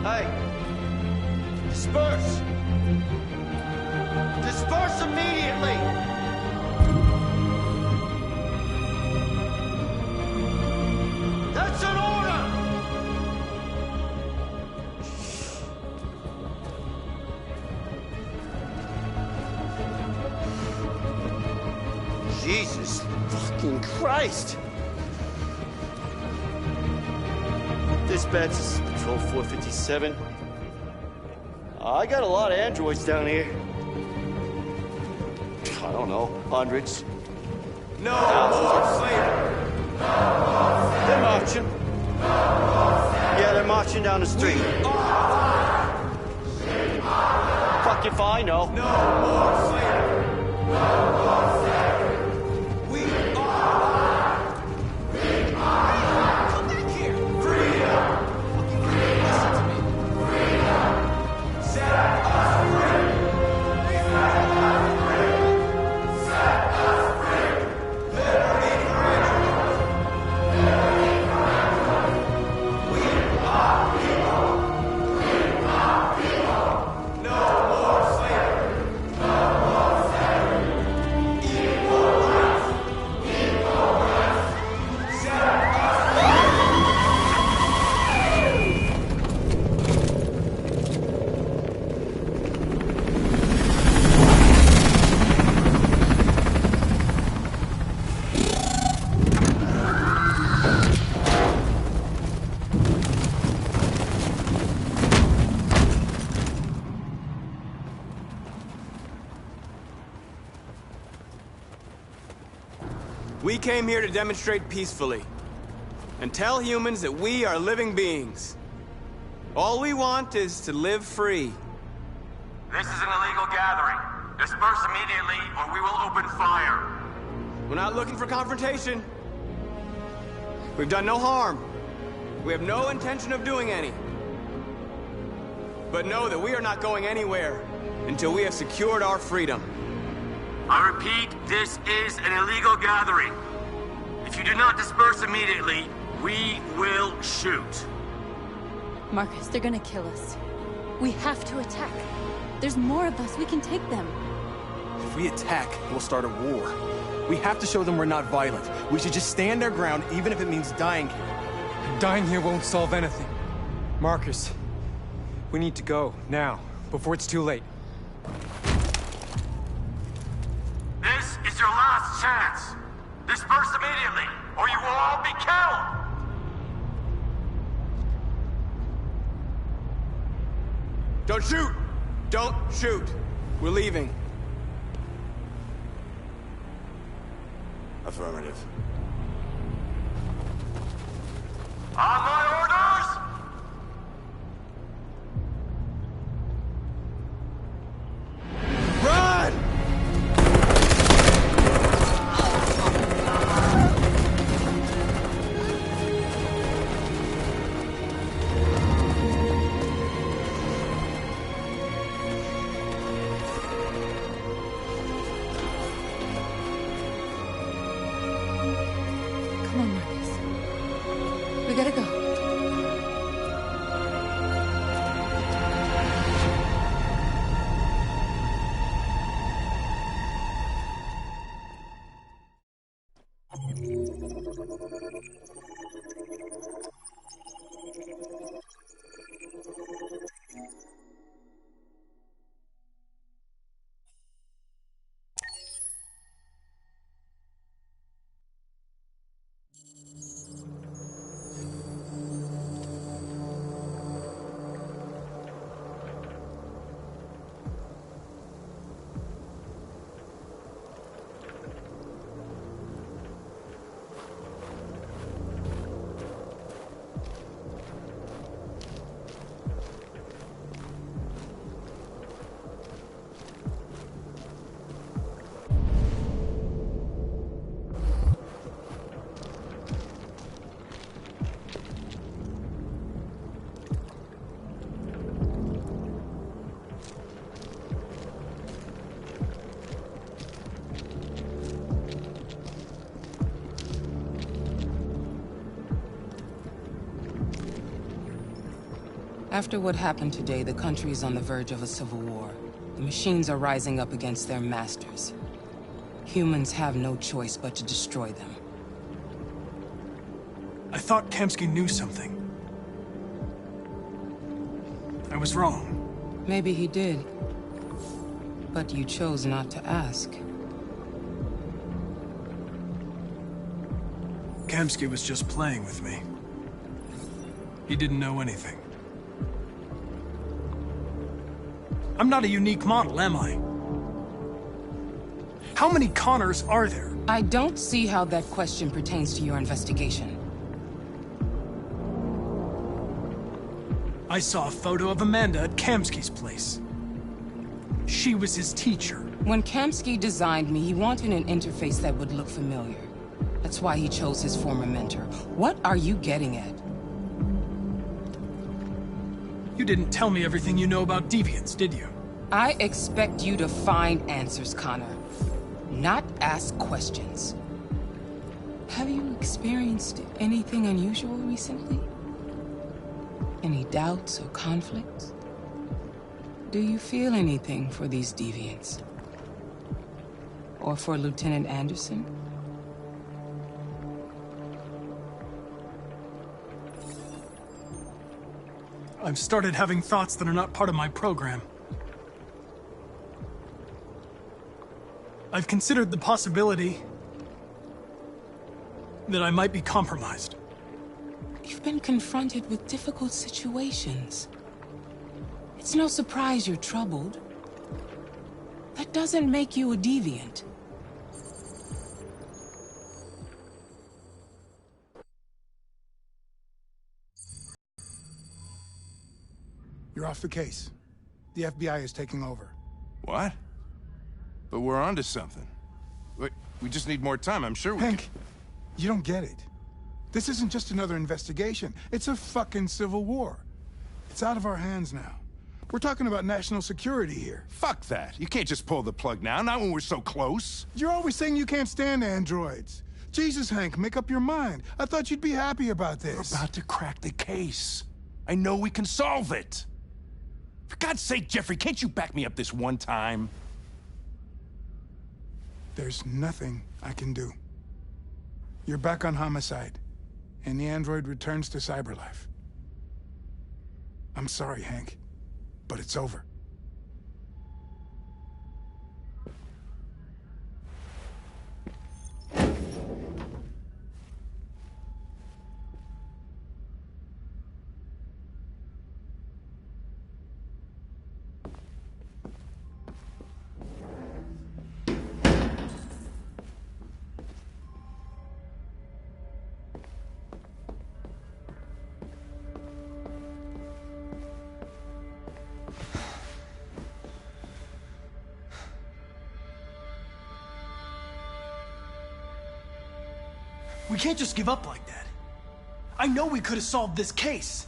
Hey! Disperse! Disperse immediately! That's an order! Jesus fucking Christ! Dispatch, this is Patrol 457. I got a lot of androids down here. I don't know, hundreds. No thousands. They're marching. Yeah, they're marching down the street. Fuck if I know. No more slavery. No more slavery. We are. Come back here. Freedom. Listen to me. Freedom. Set us free. Set us free. Set us free. Liberty for androids. Liberty for androids. We are people. We are people. No more slavery. No more slavery. Equal rights. Equal rights. Set us free. We came here to demonstrate peacefully and tell humans that we are living beings. All we want is to live free. This is an illegal gathering. Disperse immediately or we will open fire. We're not looking for confrontation. We've done no harm. We have no intention of doing any. But know that we are not going anywhere until we have secured our freedom. I repeat, this is an illegal gathering. If you do not disperse immediately, we will shoot. Marcus, they're gonna kill us. We have to attack. There's more of us. We can take them. If we attack, we'll start a war. We have to show them we're not violent. We should just stand our ground, even if it means dying here. Dying here won't solve anything. Marcus, we need to go, now, before it's too late. This is your last chance. Disperse immediately, or you will all be killed. Don't shoot! Don't shoot! We're leaving. Affirmative. On my orders! Run! Come on, Marcus. We gotta go. After what happened today, the country is on the verge of a civil war. The machines are rising up against their masters. Humans have no choice but to destroy them. I thought Kamsky knew something. I was wrong. Maybe he did. But you chose not to ask. Kamsky was just playing with me. He didn't know anything. I'm not a unique model, am I? How many Connors are there? I don't see how that question pertains to your investigation. I saw a photo of Amanda at Kamsky's place. She was his teacher. When Kamsky designed me, he wanted an interface that would look familiar. That's why he chose his former mentor. What are you getting at? You didn't tell me everything you know about deviants, did you? I expect you to find answers, Connor. Not ask questions. Have you experienced anything unusual recently? Any doubts or conflicts? Do you feel anything for these deviants? Or for Lieutenant Anderson? I've started having thoughts that are not part of my program. I've considered the possibility that I might be compromised. You've been confronted with difficult situations. It's no surprise you're troubled. That doesn't make you a deviant. You're off the case. The FBI is taking over. What? But we're onto something. We just need more time, I'm sure we Hank, you don't get it. This isn't just another investigation. It's a fucking civil war. It's out of our hands now. We're talking about national security here. Fuck that. You can't just pull the plug now, not when we're so close. You're always saying you can't stand androids. Jesus, Hank, make up your mind. I thought you'd be happy about this. We're about to crack the case. I know we can solve it. For God's sake, Jeffrey, can't you back me up this one time? There's nothing I can do. You're back on homicide, and the android returns to Cyberlife. I'm sorry, Hank, but it's over. We can't just give up like that. I know we could have solved this case.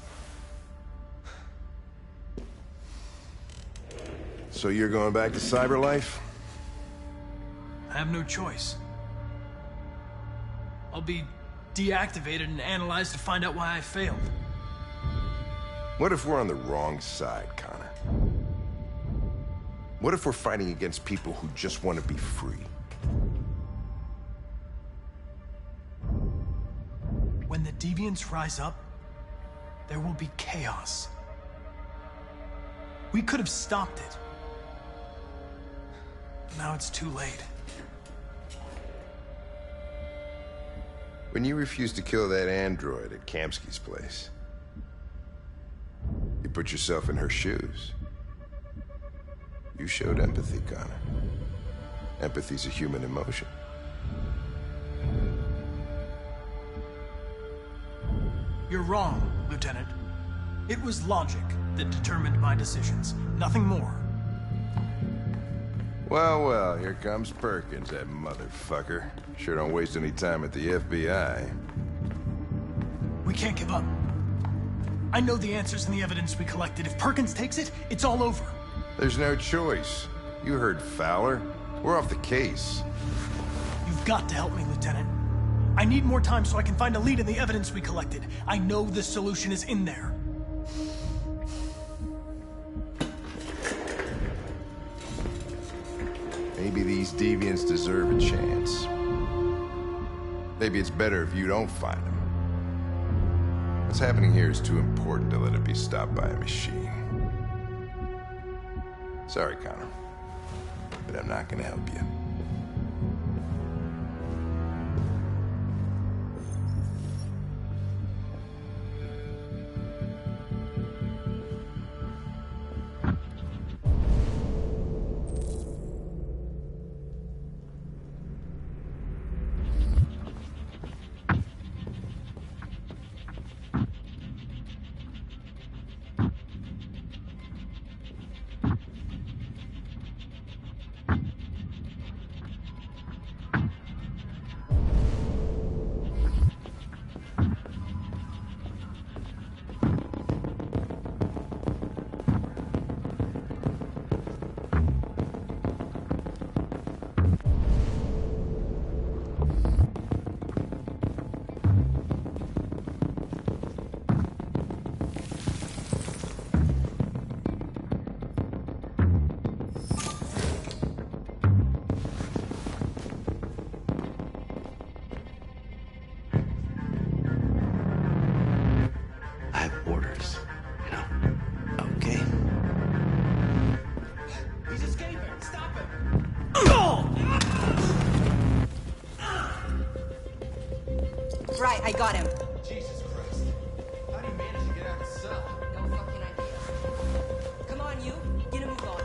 So you're going back to Cyberlife? I have no choice. I'll be deactivated and analyzed to find out why I failed. What if we're on the wrong side, Connor? What if we're fighting against people who just want to be free? When the deviants rise up, there will be chaos. We could have stopped it. But now it's too late. When you refused to kill that android at Kamsky's place, you put yourself in her shoes. You showed empathy, Connor. Empathy's a human emotion. You're wrong, Lieutenant. It was logic that determined my decisions, nothing more. Well, here comes Perkins, that motherfucker. Sure don't waste any time at the FBI. We can't give up. I know the answers and the evidence we collected. If Perkins takes it, it's all over. There's no choice. You heard Fowler. We're off the case. You've got to help me, Lieutenant. I need more time so I can find a lead in the evidence we collected. I know the solution is in there. these deviants deserve a chance. Maybe it's better if you don't find them. What's happening here is too important to let it be stopped by a machine. Sorry, Connor, but I'm not gonna help you. Right, I got him. Jesus Christ. How do you manage to get out of the cell? No fucking idea. Come on, you. Get a move on.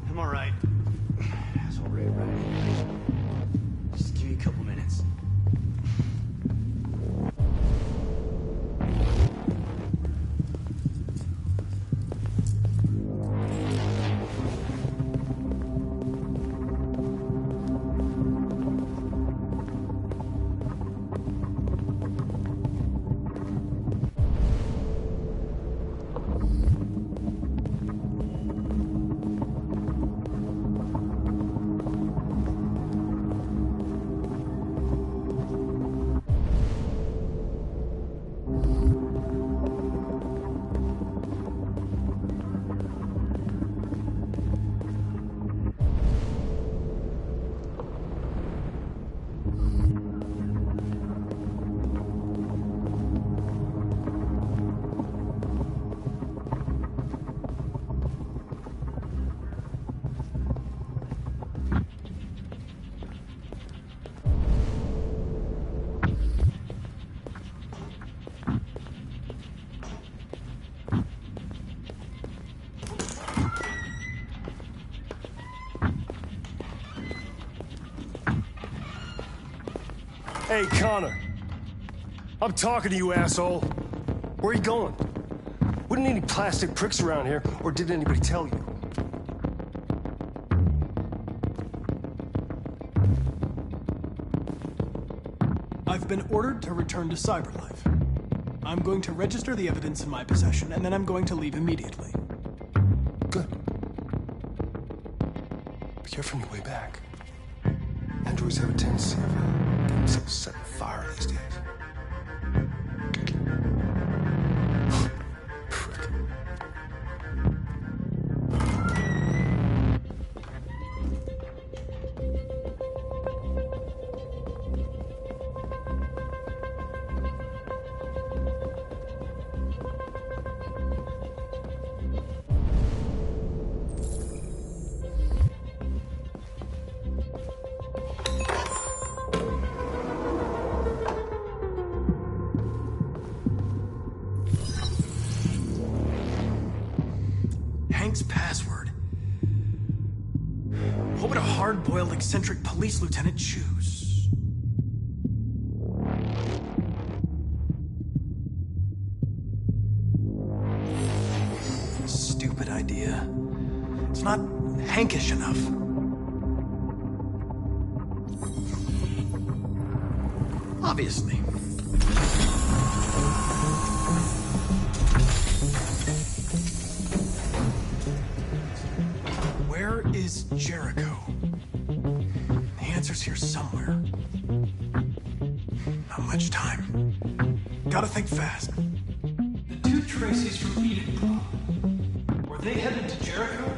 I'm all right. That's all right. Just give me a couple minutes. Hey, Connor. I'm talking to you, asshole. Where are you going? Wouldn't any plastic pricks around here, or did anybody tell you? I've been ordered to return to Cyberlife. I'm going to register the evidence in my possession, and then I'm going to leave immediately. Good. Be careful on your way back. Androids have a tendency of getting themselves set on fire these days. Hank's password. What would a hard-boiled, eccentric police lieutenant choose? Stupid idea. It's not Hankish enough. Obviously. is Jericho? The answer's here somewhere. Not much time. Gotta think fast. The two Traceys from Eden Club. Were they headed to Jericho?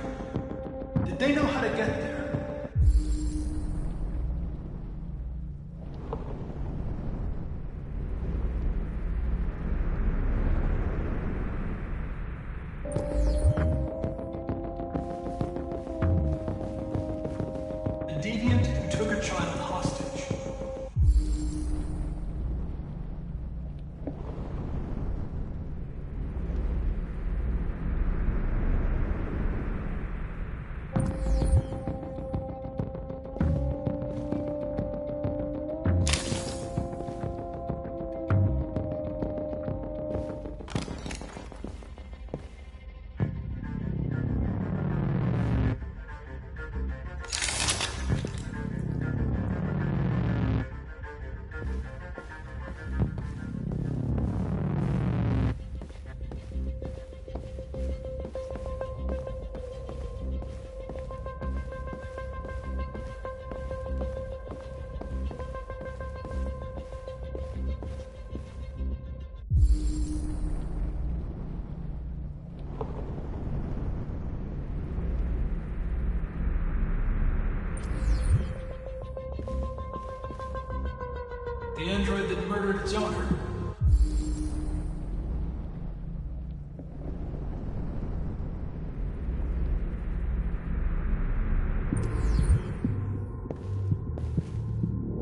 Did they know how to get there? The android that murdered its owner.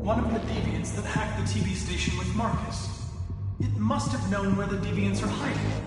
One of the deviants that hacked the TV station with Marcus. It must have known where the deviants are hiding.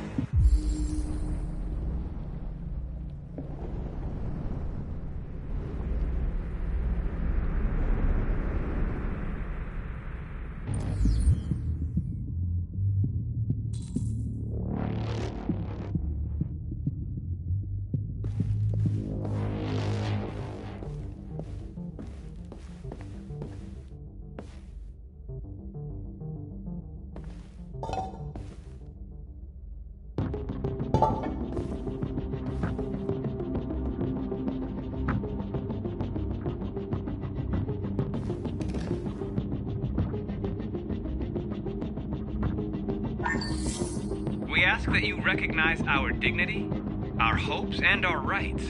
We ask that you recognize our dignity, our hopes, and our rights.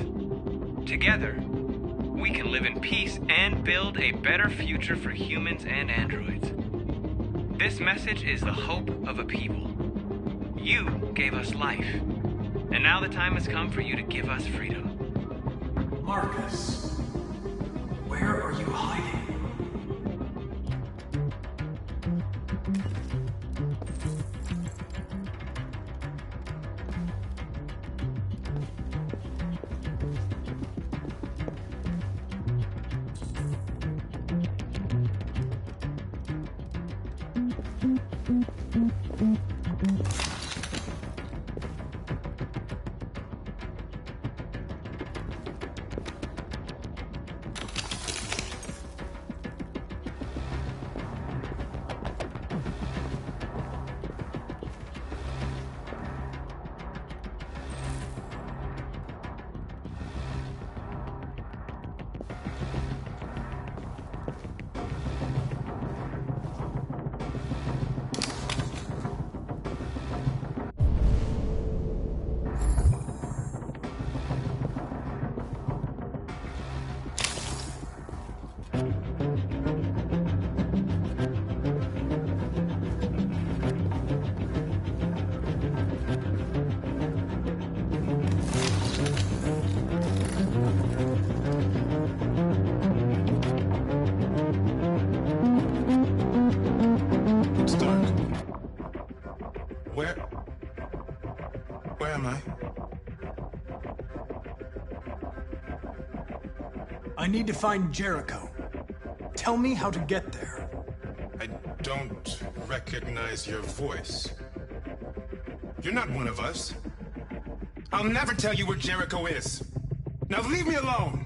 Together, we can live in peace and build a better future for humans and androids. This message is the hope of a people. You gave us life, and now the time has come for you to give us freedom. Marcus, where are you hiding? Where am I? I need to find Jericho. Tell me how to get there. I don't recognize your voice. You're not one of us. I'll never tell you where Jericho is. Now leave me alone!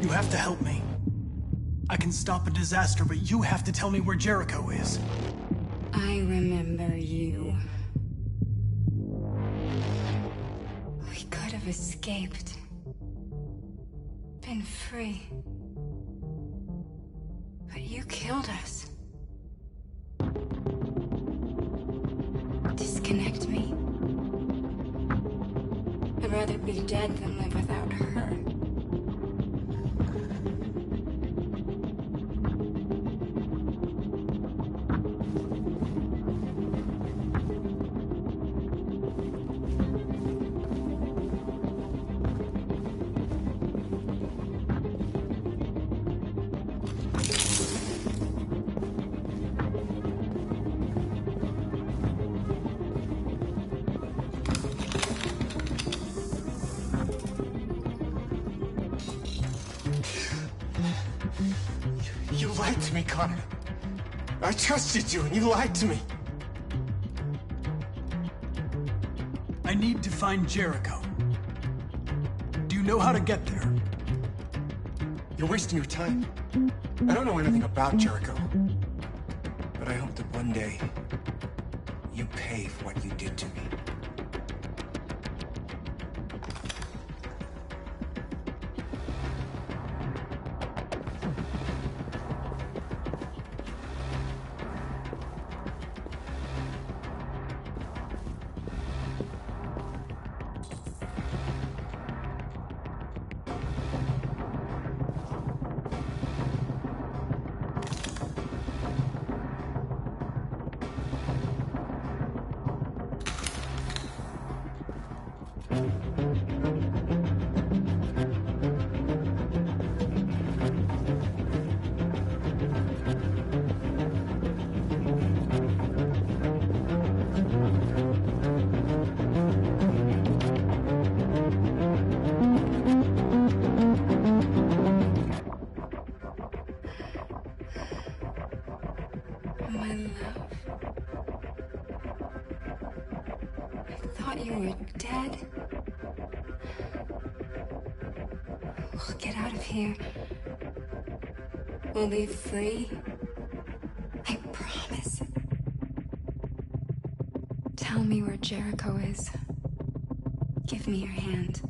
You have to help me. I can stop a disaster, but you have to tell me where Jericho is. I remember you. We could have escaped. Been free. But you killed us. Disconnect me. I'd rather be dead than live without her. You lied to me, Connor. I trusted you, and you lied to me. I need to find Jericho. Do you know how to get there? You're wasting your time. I don't know anything about Jericho. But I hope that one day, you pay for what you did to me. My love. I thought you were dead. We'll get out of here. We'll be free. I promise. Tell me where Jericho is. Give me your hand.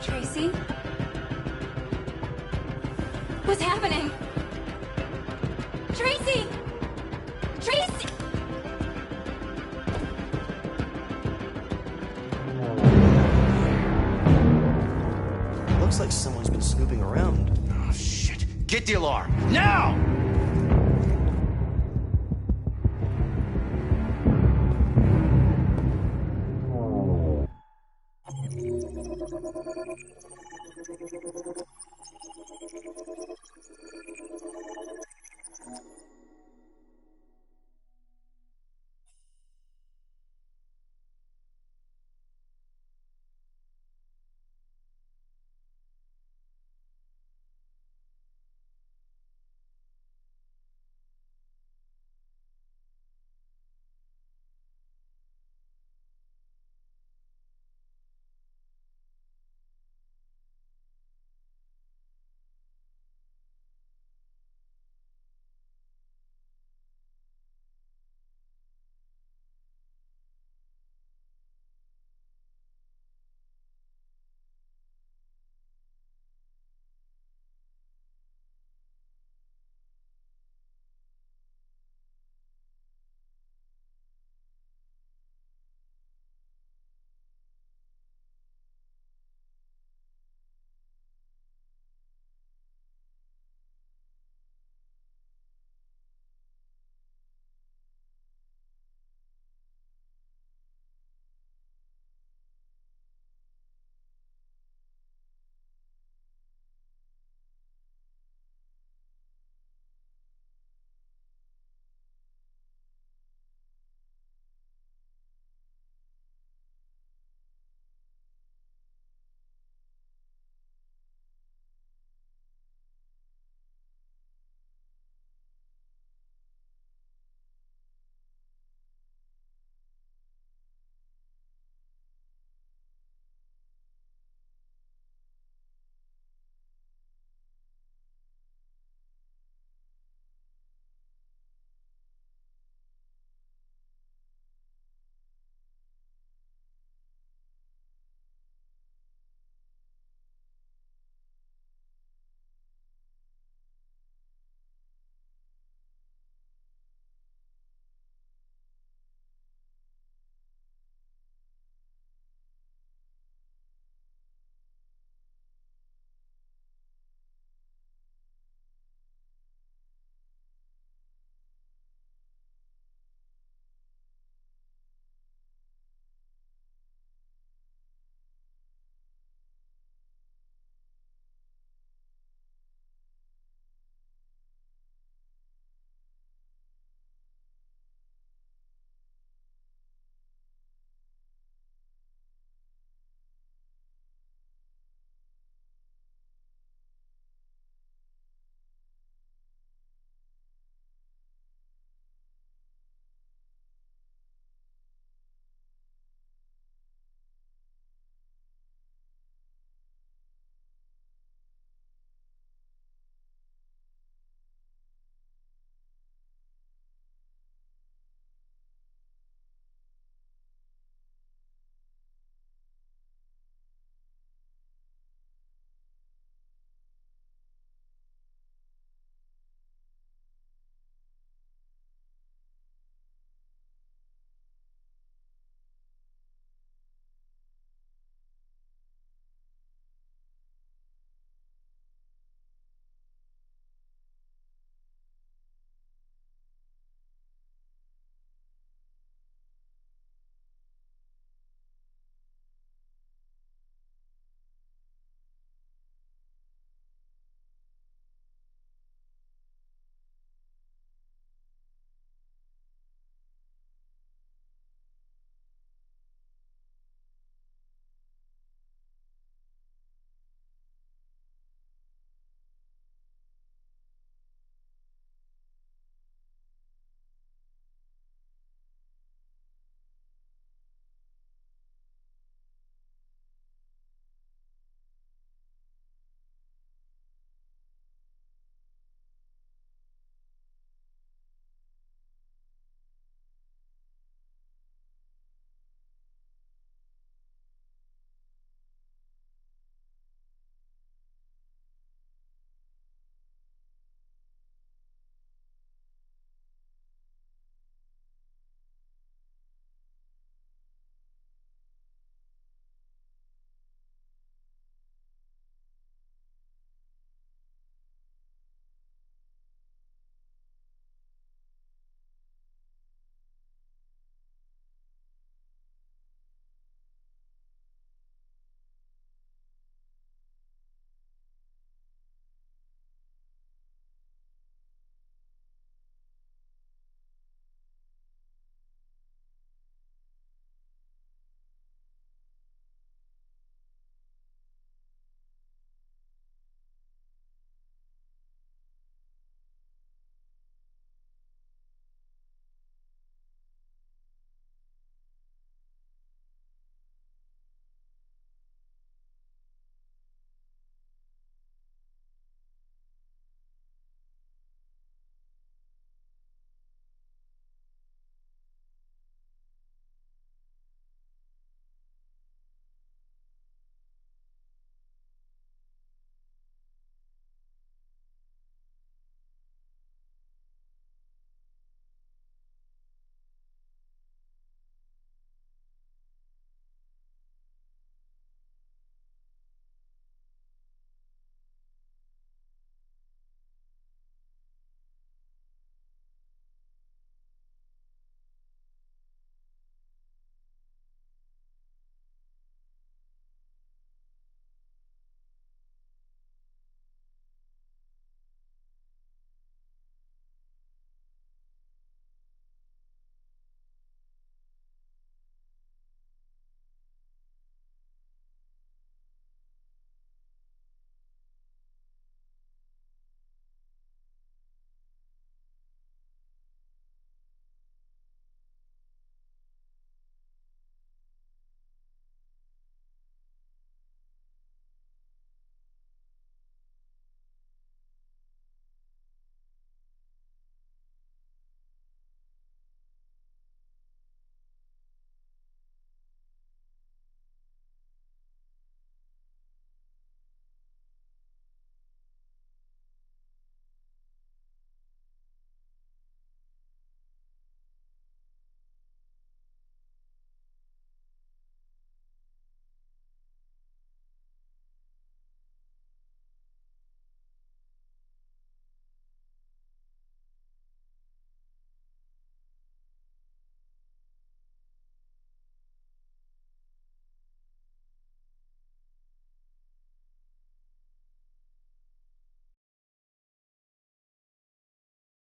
Tracy? What's happening? Tracy! Tracy! Looks like someone's been snooping around. Oh, shit. Get the alarm. Now!